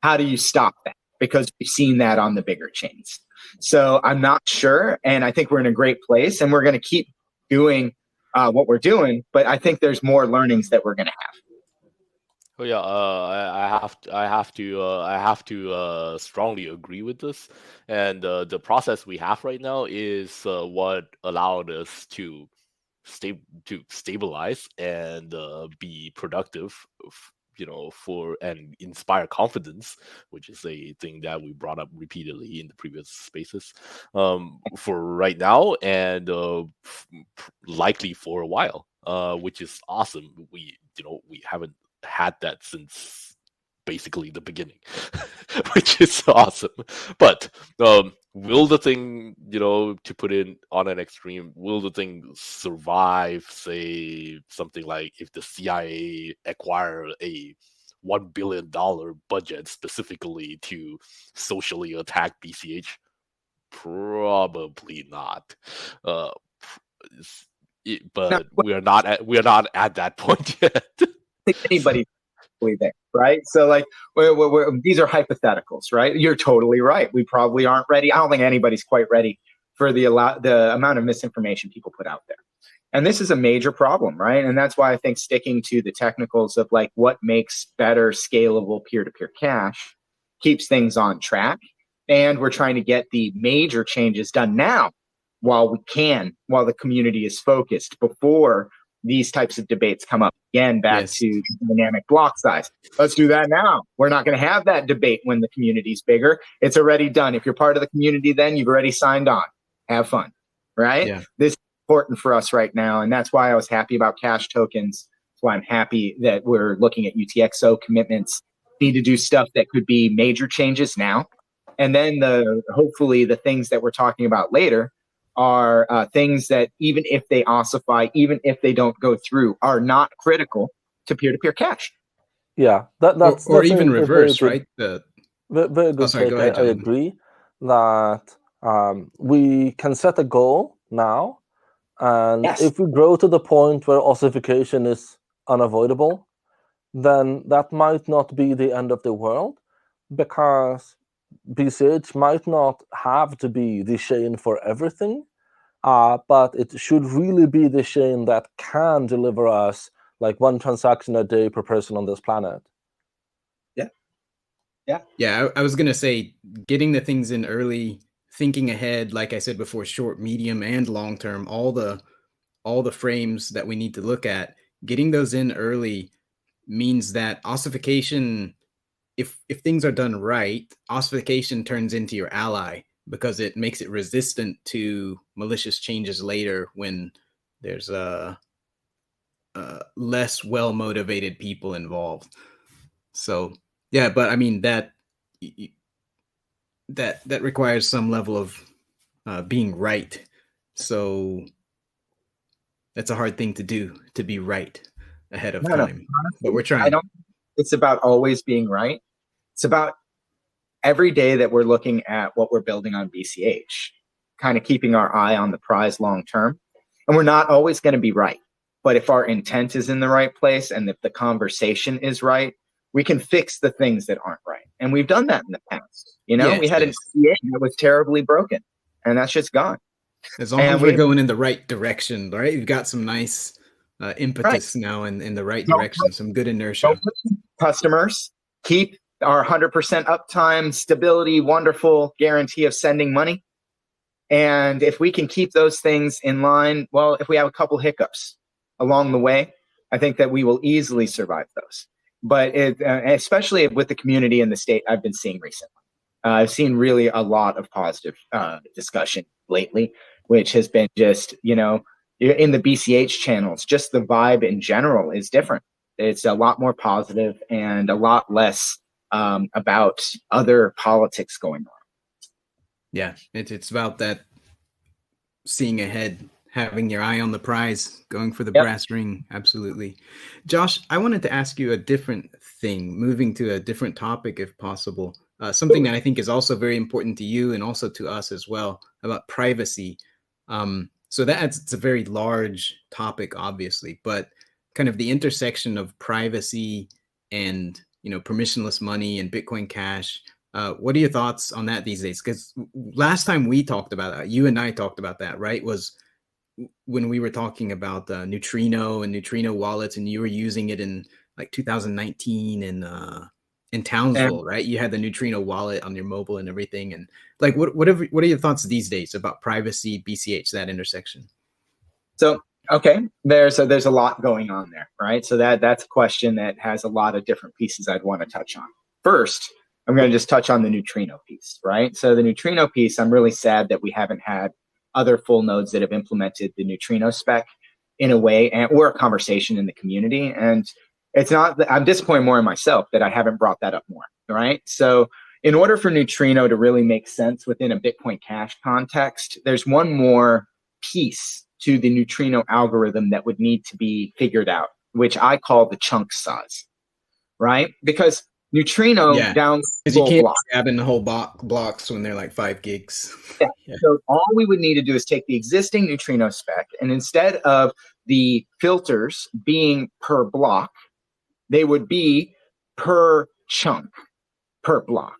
How do you stop that? Because we've seen that on the bigger chains. So I'm not sure. And I think we're in a great place, and we're going to keep doing what we're doing. But I think there's more learnings that we're going to have. Oh yeah, I have to strongly agree with this, and the process we have right now is what allowed us to stabilize and be productive, for and inspire confidence, which is a thing that we brought up repeatedly in the previous spaces, for right now and likely for a while, which is awesome. We haven't had that since basically the beginning, which is awesome. But will the thing, to put it on an extreme, will the thing survive, say, something like if the CIA acquired a $1 billion budget specifically to socially attack BCH? Probably not. But we are not at that point yet. think anybody's there, right? So like, these are hypotheticals, right? You're totally right. We probably aren't ready. I don't think anybody's quite ready for the amount of misinformation people put out there. And this is a major problem, right? And that's why I think sticking to the technicals of like what makes better scalable peer-to-peer cash keeps things on track. And we're trying to get the major changes done now while we can, while the community is focused, before these types of debates come up again, back to dynamic block size. Let's do that now. We're not going to have that debate when the community's bigger. It's already done. If you're part of the community, then you've already signed on. Have fun, right? Yeah. This is important for us right now. And that's why I was happy about cash tokens. That's why I'm happy that we're looking at UTXO commitments. Need to do stuff that could be major changes now. And then hopefully the things that we're talking about later are things that even if they ossify, even if they don't go through, are not critical to peer-to-peer cash. Yeah, that's even reverse, right? Very good sorry, take. go ahead, I agree that we can set a goal now, and if we grow to the point where ossification is unavoidable, then that might not be the end of the world, because BCH might not have to be the chain for everything, but it should really be the chain that can deliver us like one transaction a day per person on this planet. Yeah, I was going to say, getting the things in early, thinking ahead, like I said before, short, medium, and long term, all the frames that we need to look at, getting those in early means that ossification, if things are done right, ossification turns into your ally, because it makes it resistant to malicious changes later when there's less well-motivated people involved. So yeah, but I mean that requires some level of being right. So that's a hard thing to do, to be right ahead of time. Honestly, but we're trying. It's about always being right. It's about every day that we're looking at what we're building on BCH, kind of keeping our eye on the prize long term. And we're not always going to be right. But if our intent is in the right place and if the conversation is right, we can fix the things that aren't right. And we've done that in the past. We had an CA that was terribly broken, and that's just gone. As long as we're going in the right direction, right? You've got some nice impetus now in the right direction, some good inertia. Customers, keep our 100% uptime, stability, wonderful guarantee of sending money. And if we can keep those things in line, well, if we have a couple hiccups along the way, I think that we will easily survive those. But especially with the community and the state I've been seeing recently. I've seen really a lot of positive discussion lately, which has been just, in the BCH channels, just the vibe in general is different. It's a lot more positive and a lot less about other politics going on. Yeah, it's about that seeing ahead, having your eye on the prize, going for the brass ring. Absolutely. Josh, I wanted to ask you a different thing, moving to a different topic if possible. Something that I think is also very important to you and also to us as well, about privacy. So it's a very large topic, obviously, but kind of the intersection of privacy and, permissionless money and Bitcoin Cash. What are your thoughts on that these days? Because last time we talked about that, you and I talked about that, right? Was when we were talking about Neutrino and Neutrino wallets, and you were using it in like 2019 in Townsville, right? You had the Neutrino wallet on your mobile and everything. And like, what are your thoughts these days about privacy, BCH, that intersection? So, okay, there's a lot going on there, right? So that's a question that has a lot of different pieces I'd want to touch on. First, I'm going to just touch on the Neutrino piece, right? So the Neutrino piece, I'm really sad that we haven't had other full nodes that have implemented the Neutrino spec in a way, or a conversation in the community. And it's not, I'm disappointed more in myself that I haven't brought that up more, right? So in order for Neutrino to really make sense within a Bitcoin Cash context, there's one more piece to the Neutrino algorithm that would need to be figured out, which I call the chunk size, right? Because Neutrino down because you can't block. grab in the whole blocks when they're like 5 gigs. Yeah. So all we would need to do is take the existing Neutrino spec, and instead of the filters being per block, they would be per chunk, per block.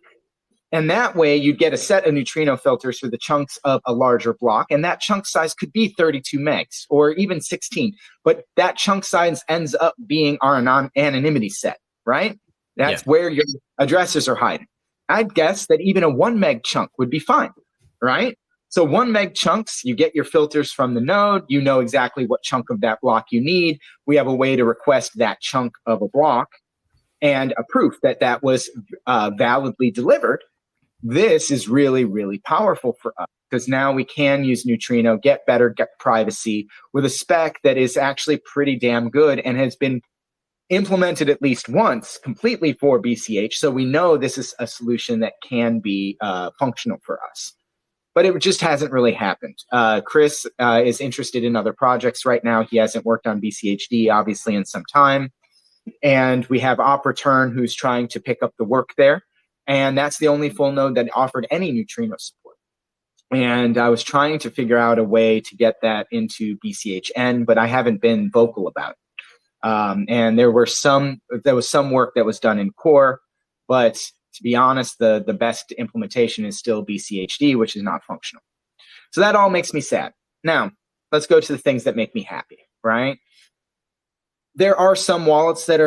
And that way you'd get a set of neutrino filters for the chunks of a larger block. And that chunk size could be 32 megs or even 16. But that chunk size ends up being our anonymity set, right? That's where your addresses are hiding. I'd guess that even a 1 meg chunk would be fine, right? So 1 meg chunks, you get your filters from the node. You know exactly what chunk of that block you need. We have a way to request that chunk of a block and a proof that that was validly delivered. This is really, really powerful for us because now we can use Neutrino, get better, get privacy with a spec that is actually pretty damn good and has been implemented at least once completely for BCH. So we know this is a solution that can be functional for us. But it just hasn't really happened. Chris is interested in other projects right now. He hasn't worked on BCHD, obviously, in some time. And we have OpReturn, who's trying to pick up the work there. And that's the only full node that offered any Neutrino support. And I was trying to figure out a way to get that into BCHN, but I haven't been vocal about it. And there was some work that was done in core, but to be honest, the best implementation is still BCHD, which is not functional. So that all makes me sad. Now, let's go to the things that make me happy, right? There are some wallets that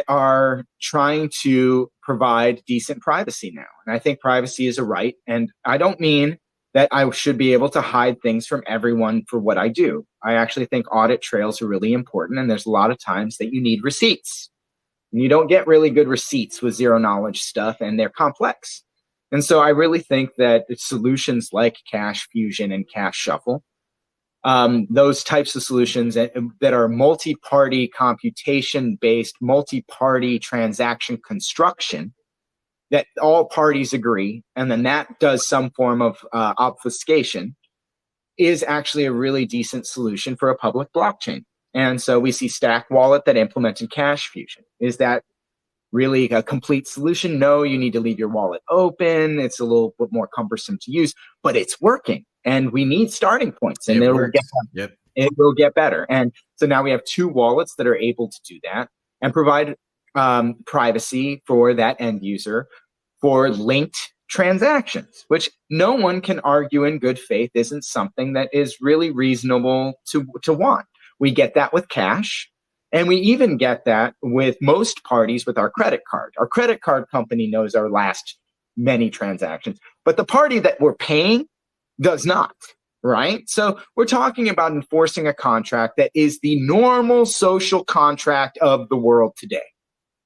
are trying to provide decent privacy now. And I think privacy is a right. And I don't mean that I should be able to hide things from everyone for what I do. I actually think audit trails are really important. And there's a lot of times that you need receipts. And you don't get really good receipts with zero knowledge stuff, and they're complex. And so I really think that solutions like Cash Fusion and Cash Shuffle, those types of solutions that are multi-party computation-based, multi-party transaction construction, that all parties agree, and then that does some form of obfuscation, is actually a really decent solution for a public blockchain. And so we see Stack Wallet that implemented Cash Fusion. Is that really a complete solution? No, you need to leave your wallet open. It's a little bit more cumbersome to use, but it's working. And we need starting points, and it will get better. And so now we have 2 wallets that are able to do that and provide privacy for that end user for linked transactions, which no one can argue in good faith isn't something that is really reasonable to want. We get that with Cash, and we even get that with most parties with our credit card. Our credit card company knows our last many transactions, but the party that we're paying does not, right? So we're talking about enforcing a contract that is the normal social contract of the world today,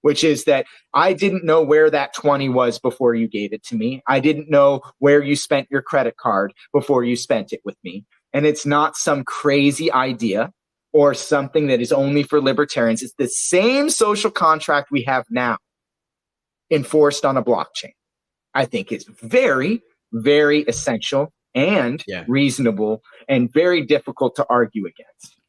which is that I didn't know where that 20 was before you gave it to me. I didn't know where you spent your credit card before you spent it with me. And it's not some crazy idea or something that is only for libertarians. It's the same social contract we have now enforced on a blockchain. I think it's very, very essential and reasonable and very difficult to argue against.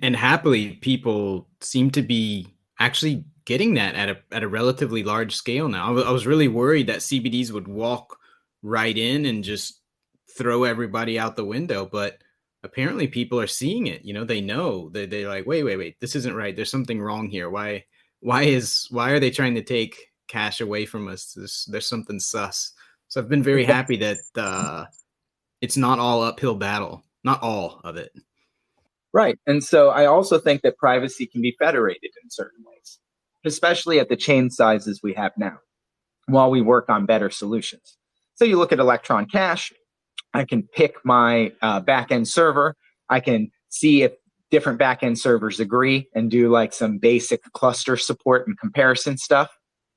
And happily, people seem to be actually getting that at a relatively large scale now. I was really worried that CBDs would walk right in and just throw everybody out the window, but apparently people are seeing it. You know, they know that they're like, wait, this isn't right. There's something wrong here. Why are they trying to take cash away from us? There's something sus. So I've been very happy that it's not all uphill battle, not all of it. Right. And so I also think that privacy can be federated in certain ways, especially at the chain sizes we have now, while we work on better solutions. So you look at Electron Cash, I can pick my backend server. I can see if different backend servers agree and do like some basic cluster support and comparison stuff.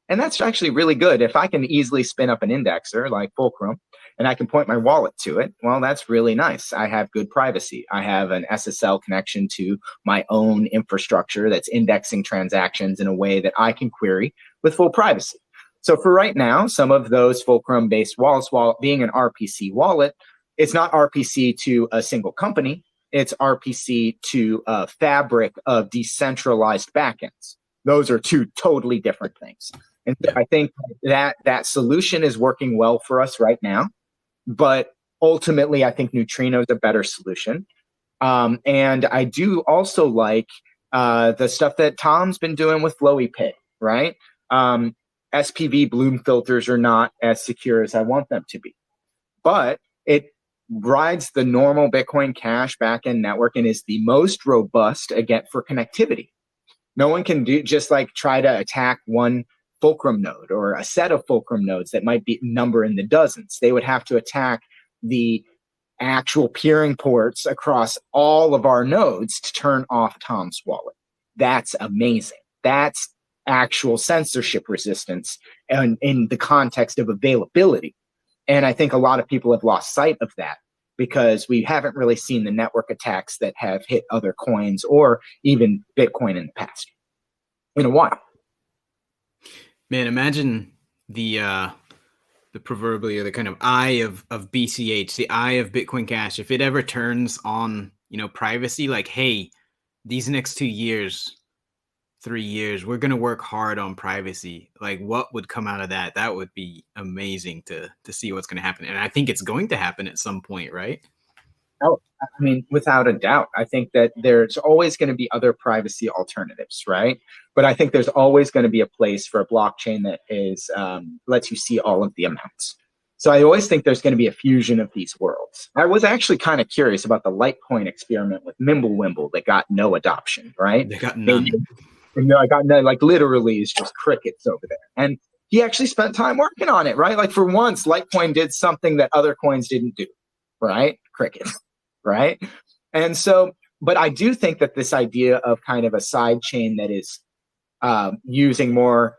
And that's actually really good. If I can easily spin up an indexer like Fulcrum and I can point my wallet to it, well, that's really nice. I have good privacy. I have an SSL connection to my own infrastructure that's indexing transactions in a way that I can query with full privacy. So for right now, some of those Fulcrum-based wallets, while being an RPC wallet, it's not RPC to a single company. It's RPC to a fabric of decentralized backends. Those are two totally different things. And so I think that solution is working well for us right now. But ultimately, I think Neutrino is a better solution. And I do also like the stuff that Tom's been doing with Flowy Pay, right? SPV Bloom filters are not as secure as I want them to be. But it rides the normal Bitcoin Cash backend network and is the most robust again for connectivity. No one can just like try to attack one Fulcrum node or a set of Fulcrum nodes that might be number in the dozens. They would have to attack the actual peering ports across all of our nodes to turn off Tom's wallet. That's amazing. That's actual censorship resistance and in the context of availability. And I think a lot of people have lost sight of that because we haven't really seen the network attacks that have hit other coins or even Bitcoin in the past in a while. Man, imagine the proverbial, the kind of eye of BCH, the eye of Bitcoin Cash. If it ever turns on, privacy, like, hey, these next 2 years, 3 years, we're going to work hard on privacy. Like, what would come out of that? That would be amazing to see what's going to happen. And I think it's going to happen at some point, right? Oh, I mean, without a doubt. I think that there's always going to be other privacy alternatives, right? But I think there's always going to be a place for a blockchain that is lets you see all of the amounts. So I always think there's going to be a fusion of these worlds. I was actually kind of curious about the Litecoin experiment with Mimblewimble that got no adoption, right? They got none. I got no, like literally it's just crickets over there. And he actually spent time working on it, right? Like for once, Litecoin did something that other coins didn't do, right? Crickets, right? And so, but I do think that this idea of kind of a side chain that is using more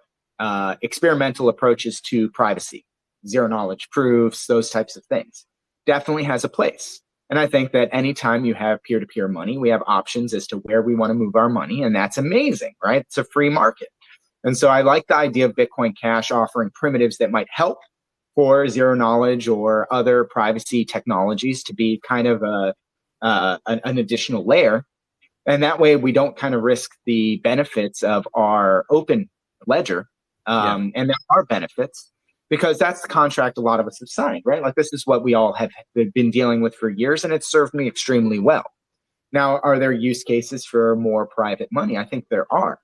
experimental approaches to privacy, zero knowledge proofs, those types of things, definitely has a place. And I think that anytime you have peer-to-peer money, we have options as to where we want to move our money. And that's amazing, right? It's a free market. And so I like the idea of Bitcoin Cash offering primitives that might help for zero knowledge or other privacy technologies to be kind of an additional layer. And that way we don't kind of risk the benefits of our open ledger. And there are benefits, because that's the contract a lot of us have signed, right? Like this is what we all have been dealing with for years, and it's served me extremely well. Now, are there use cases for more private money? I think there are.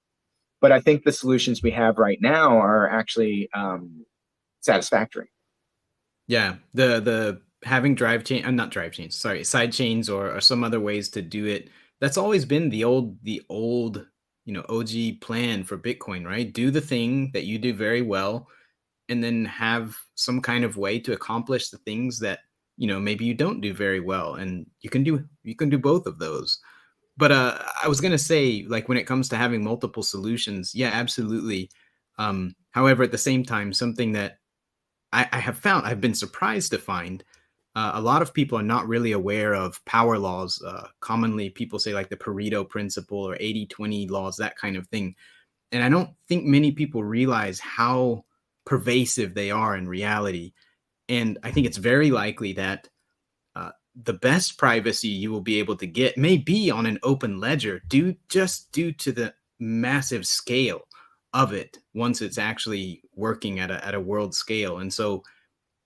But I think the solutions we have right now are actually satisfactory. Yeah, the having side chains or some other ways to do it. That's always been the old OG plan for Bitcoin, right? Do the thing that you do very well, and then have some kind of way to accomplish the things that, maybe you don't do very well. And you can do both of those. But I was going to say, like, when it comes to having multiple solutions, yeah, absolutely. However, at the same time, something that I've been surprised to find, a lot of people are not really aware of power laws. Commonly, people say like the Pareto principle or 80-20 laws, that kind of thing. And I don't think many people realize how pervasive they are in reality. And I think it's very likely that the best privacy you will be able to get may be on an open ledger due to the massive scale of it once it's actually working at a world scale. And so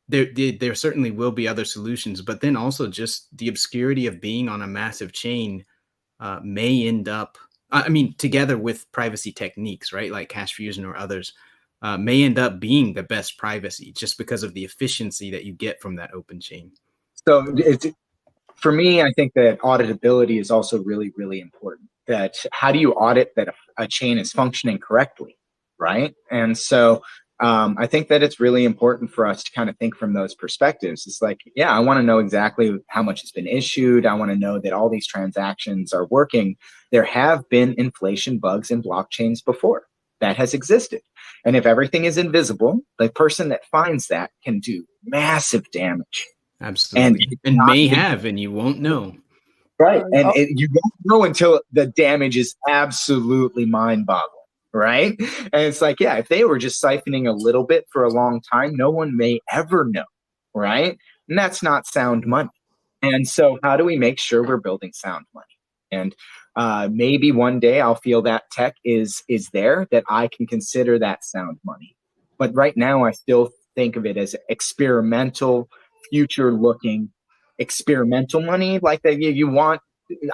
there certainly will be other solutions, but then also just the obscurity of being on a massive chain may end up, together with privacy techniques, right, like Cash Fusion or others, may end up being the best privacy just because of the efficiency that you get from that open chain. So for me, I think that auditability is also really, really important. That how do you audit that a chain is functioning correctly, right? And so I think that it's really important for us to kind of think from those perspectives. It's like, yeah, I want to know exactly how much has been issued. I want to know that all these transactions are working. There have been inflation bugs in blockchains before. That has existed. And if everything is invisible, the person that finds that can do massive damage. Absolutely. And may have, and you won't know. Right. And you won't know until the damage is absolutely mind-boggling. right? And it's like, yeah, if they were just siphoning a little bit for a long time, no one may ever know, right? And that's not sound money. And so how do we make sure we're building sound money? And maybe one day I'll feel that tech is there, that I can consider that sound money. But right now I still think of it as experimental, future looking experimental money. Like that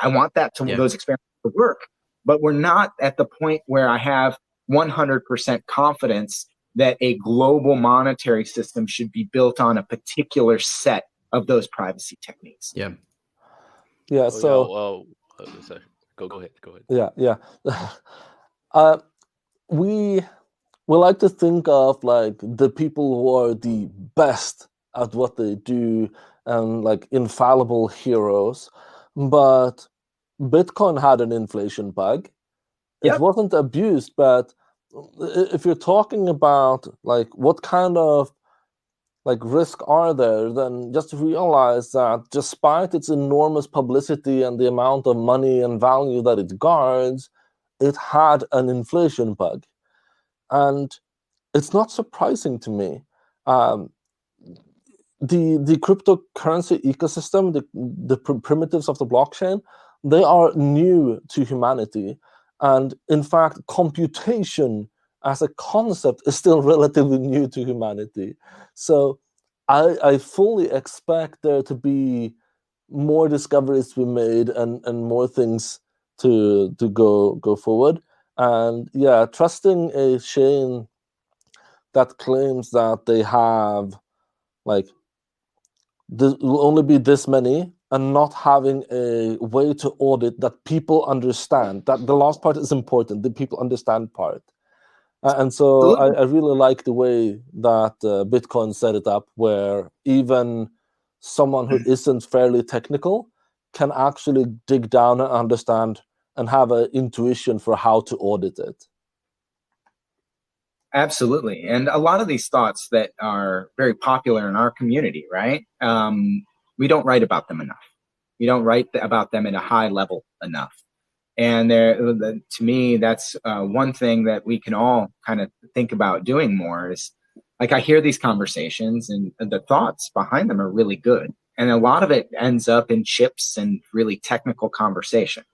I want that to those experiments to work. But we're not at the point where I have 100% confidence that a global monetary system should be built on a particular set of those privacy techniques. Yeah. Yeah. Oh, So sorry. Go ahead. yeah. We like to think of like the people who are the best at what they do and like infallible heroes, but Bitcoin had an inflation bug. It wasn't abused, but if you're talking about like what kind of like risk are there, then just realize that despite its enormous publicity and the amount of money and value that it guards, it had an inflation bug. And it's not surprising to me. The cryptocurrency ecosystem, the primitives of the blockchain, they are new to humanity. And in fact, computation as a concept is still relatively new to humanity. So I fully expect there to be more discoveries to be made and more things to go forward. And yeah, trusting a chain that claims that they have like this will only be this many and not having a way to audit that people understand, that the last part is important, the people understand part. And so I really like the way that Bitcoin set it up, where even someone who isn't fairly technical can actually dig down and understand and have an intuition for how to audit it. Absolutely. And a lot of these thoughts that are very popular in our community, right? We don't write about them enough. We don't write about them at a high level enough. And to me, that's one thing that we can all kind of think about doing more is, like, I hear these conversations and the thoughts behind them are really good. And a lot of it ends up in chips and really technical conversation.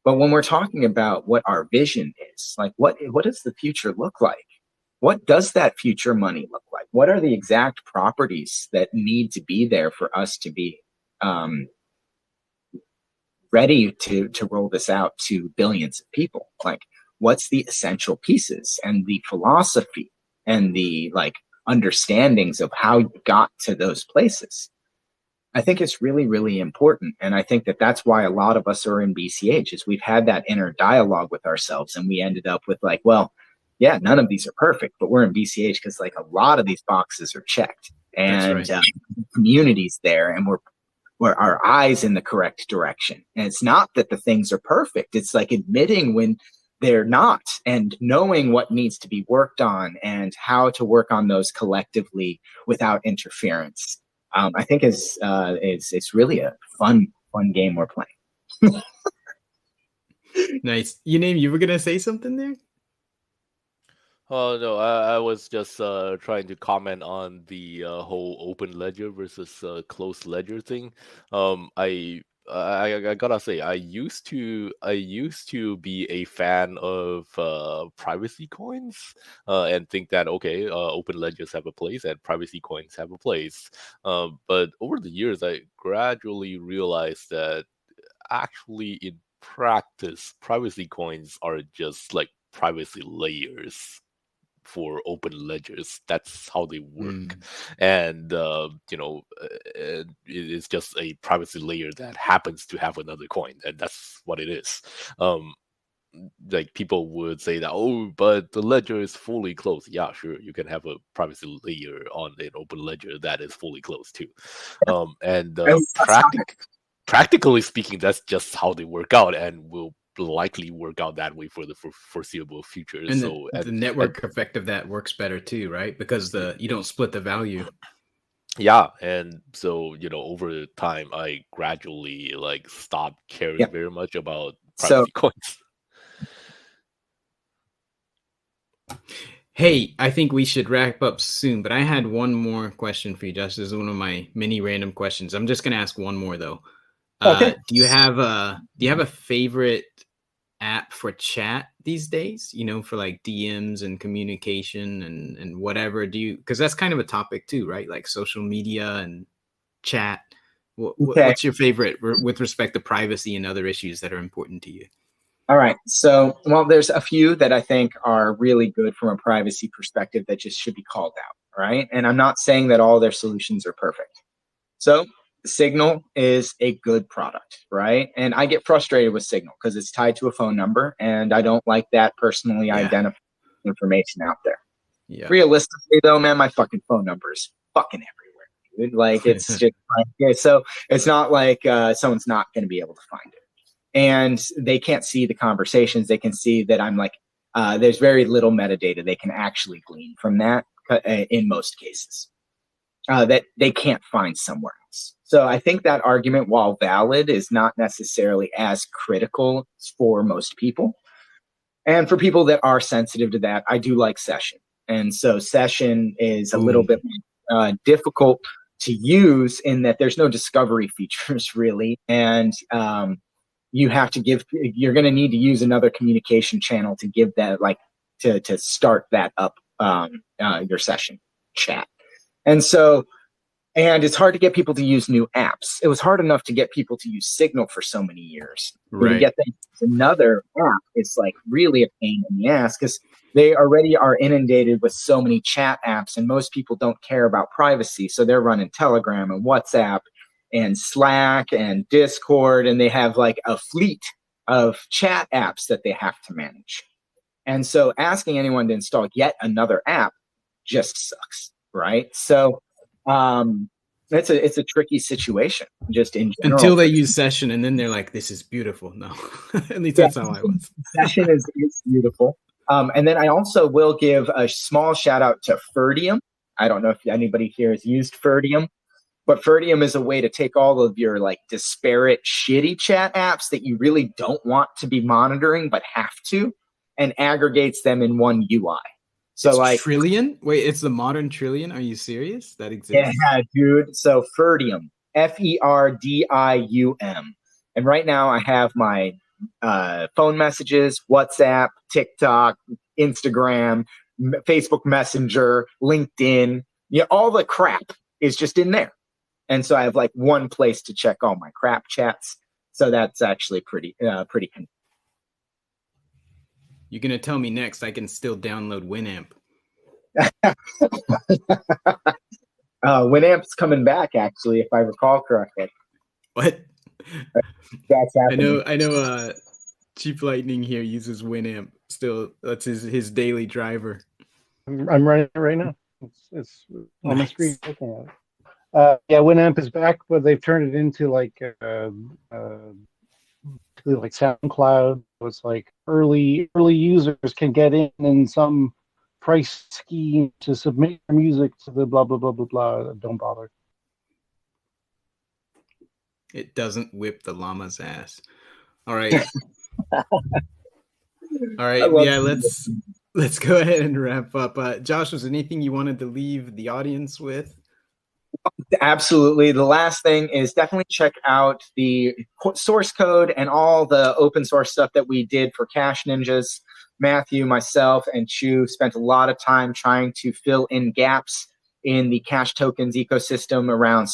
But when we're talking about what our vision is, like what does the future look like? What does that future money look like? What are the exact properties that need to be there for us to be ready to roll this out to billions of people? Like, what's the essential pieces and the philosophy and the like understandings of how you got to those places? I think it's really, really important. And I think that that's why a lot of us are in BCH, is we've had that inner dialogue with ourselves, and we ended up with like, well, yeah, none of these are perfect, but we're in BCH because like a lot of these boxes are checked, and community's there, and we're our eyes in the correct direction. And it's not that the things are perfect. It's like admitting when they're not and knowing what needs to be worked on and how to work on those collectively without interference. I think it's really a fun game we're playing. Nice. You were gonna say something there? Oh no, I was just trying to comment on the whole open ledger versus closed ledger thing. I gotta say, I used to be a fan of privacy coins and think that okay, open ledgers have a place and privacy coins have a place. But over the years, I gradually realized that actually in practice, privacy coins are just like privacy layers for open ledgers. That's how they work. And it's just a privacy layer that happens to have another coin, and that's what it is. Like people would say that, oh, but the ledger is fully closed. Yeah, sure, you can have a privacy layer on an open ledger that is fully closed too. And practically speaking, that's just how they work out, and will likely work out that way for the foreseeable future. And so the network effect of that works better too, right? Because you don't split the value. Yeah, and so over time, I gradually like stopped caring very much about privacy coins. Hey, I think we should wrap up soon, but I had one more question for you, Josh. This is one of my many random questions. I'm just gonna ask one more though. Okay. Do you have a favorite app for chat these days? You know, for like DMs and communication and whatever. Do you? Because that's kind of a topic too, right? Like social media and chat. Okay. What's your favorite with respect to privacy and other issues that are important to you? All right. So, well, there's a few that I think are really good from a privacy perspective that just should be called out, right? And I'm not saying that all their solutions are perfect. So, Signal is a good product, right? And I get frustrated with Signal because it's tied to a phone number, and I don't like that personally identified information out there. Yeah. Realistically, though, man, my fucking phone number is fucking everywhere, dude. Like, it's just yeah, so it's not like someone's not going to be able to find it. And they can't see the conversations. They can see that I'm like, there's very little metadata they can actually glean from that in most cases that they can't find somewhere else. So I think that argument, while valid, is not necessarily as critical for most people. And for people that are sensitive to that, I do like Session. And so Session is a little bit difficult to use in that there's no discovery features really. And you have to you're going to need to use another communication channel to give that, like, to start that up, your session chat. And so, and it's hard to get people to use new apps. It was hard enough to get people to use Signal for so many years. Right. To get them to another app, it's like really a pain in the ass because they already are inundated with so many chat apps, and most people don't care about privacy. So they're running Telegram and WhatsApp and Slack and Discord, and they have like a fleet of chat apps that they have to manage. And so asking anyone to install yet another app just sucks, right? So it's a tricky situation just in general. Until they use Session, and then they're like, this is beautiful. No, at least that's how I was. Session is beautiful. And then I also will give a small shout out to Ferdium. I don't know if anybody here has used Ferdium. But Ferdium is a way to take all of your like disparate, shitty chat apps that you really don't want to be monitoring but have to, and aggregates them in one UI. So it's like Trillion? Wait, it's the modern Trillion? Are you serious? That exists? Yeah, dude. So Ferdium, Ferdium. And right now I have my phone messages, WhatsApp, TikTok, Instagram, Facebook Messenger, LinkedIn, all the crap is just in there. And so I have like one place to check all my crap chats. So that's actually pretty convenient. You're going to tell me next I can still download Winamp. Winamp's coming back, actually, if I recall correctly. What? That's happening. I know Cheap Lightning here uses Winamp still. That's his daily driver. I'm running it right now. It's on my screen. Yeah, Winamp is back, but they've turned it into like SoundCloud. It's like early users can get in some price scheme to submit your music to the blah blah blah blah blah. Don't bother. It doesn't whip the llama's ass. All right. All right. Yeah, let's go ahead and wrap up. Josh, was there anything you wanted to leave the audience with? Absolutely. The last thing is definitely check out the source code and all the open source stuff that we did for CashNinjas. Matthew, myself, and Chu spent a lot of time trying to fill in gaps in the Cash Tokens ecosystem around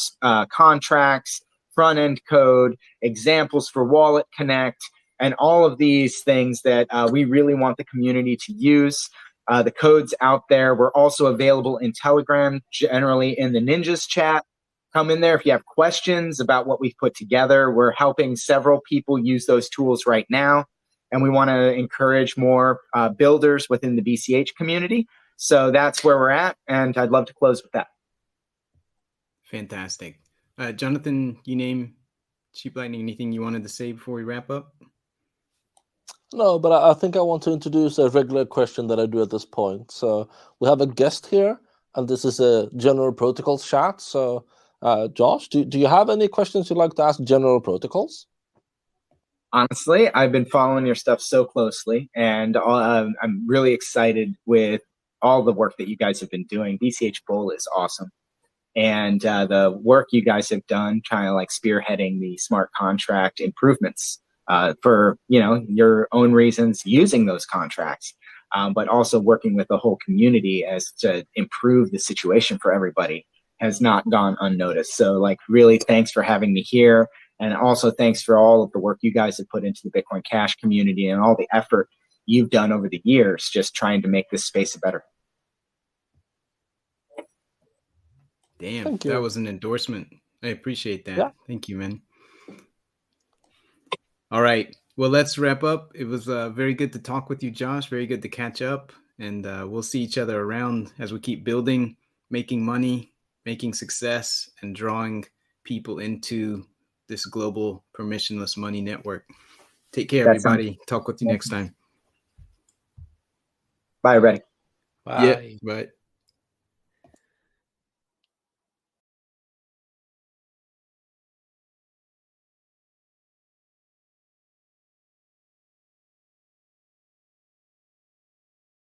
contracts, front-end code, examples for Wallet Connect, and all of these things that we really want the community to use. The code's out there. We're also available in Telegram, generally in the Ninjas chat. Come in there if you have questions about what we've put together. We're helping several people use those tools right now, and we want to encourage more builders within the BCH community. So that's where we're at, and I'd love to close with that. Fantastic. Jonathan, you name Cheap Lightning. Anything you wanted to say before we wrap up? No, but I think I want to introduce a regular question that I do at this point. So we have a guest here, and this is a general protocols chat. So, Josh, do you have any questions you'd like to ask general protocols? Honestly, I've been following your stuff so closely, and I'm really excited with all the work that you guys have been doing. BCH Bull is awesome. And the work you guys have done, kind of like spearheading the smart contract improvements for your own reasons, using those contracts, but also working with the whole community as to improve the situation for everybody has not gone unnoticed. So, like, really, thanks for having me here, and also thanks for all of the work you guys have put into the Bitcoin Cash community and all the effort you've done over the years, just trying to make this space better. Damn, Thank you. that was an endorsement. I appreciate that. Yeah. Thank you, man. All right. Well, let's wrap up. It was very good to talk with you, Josh. Very good to catch up. And we'll see each other around as we keep building, making money, making success, and drawing people into this global permissionless money network. Take care, everybody. Talk with you next time. Bye, everybody. Bye. Yeah, bye.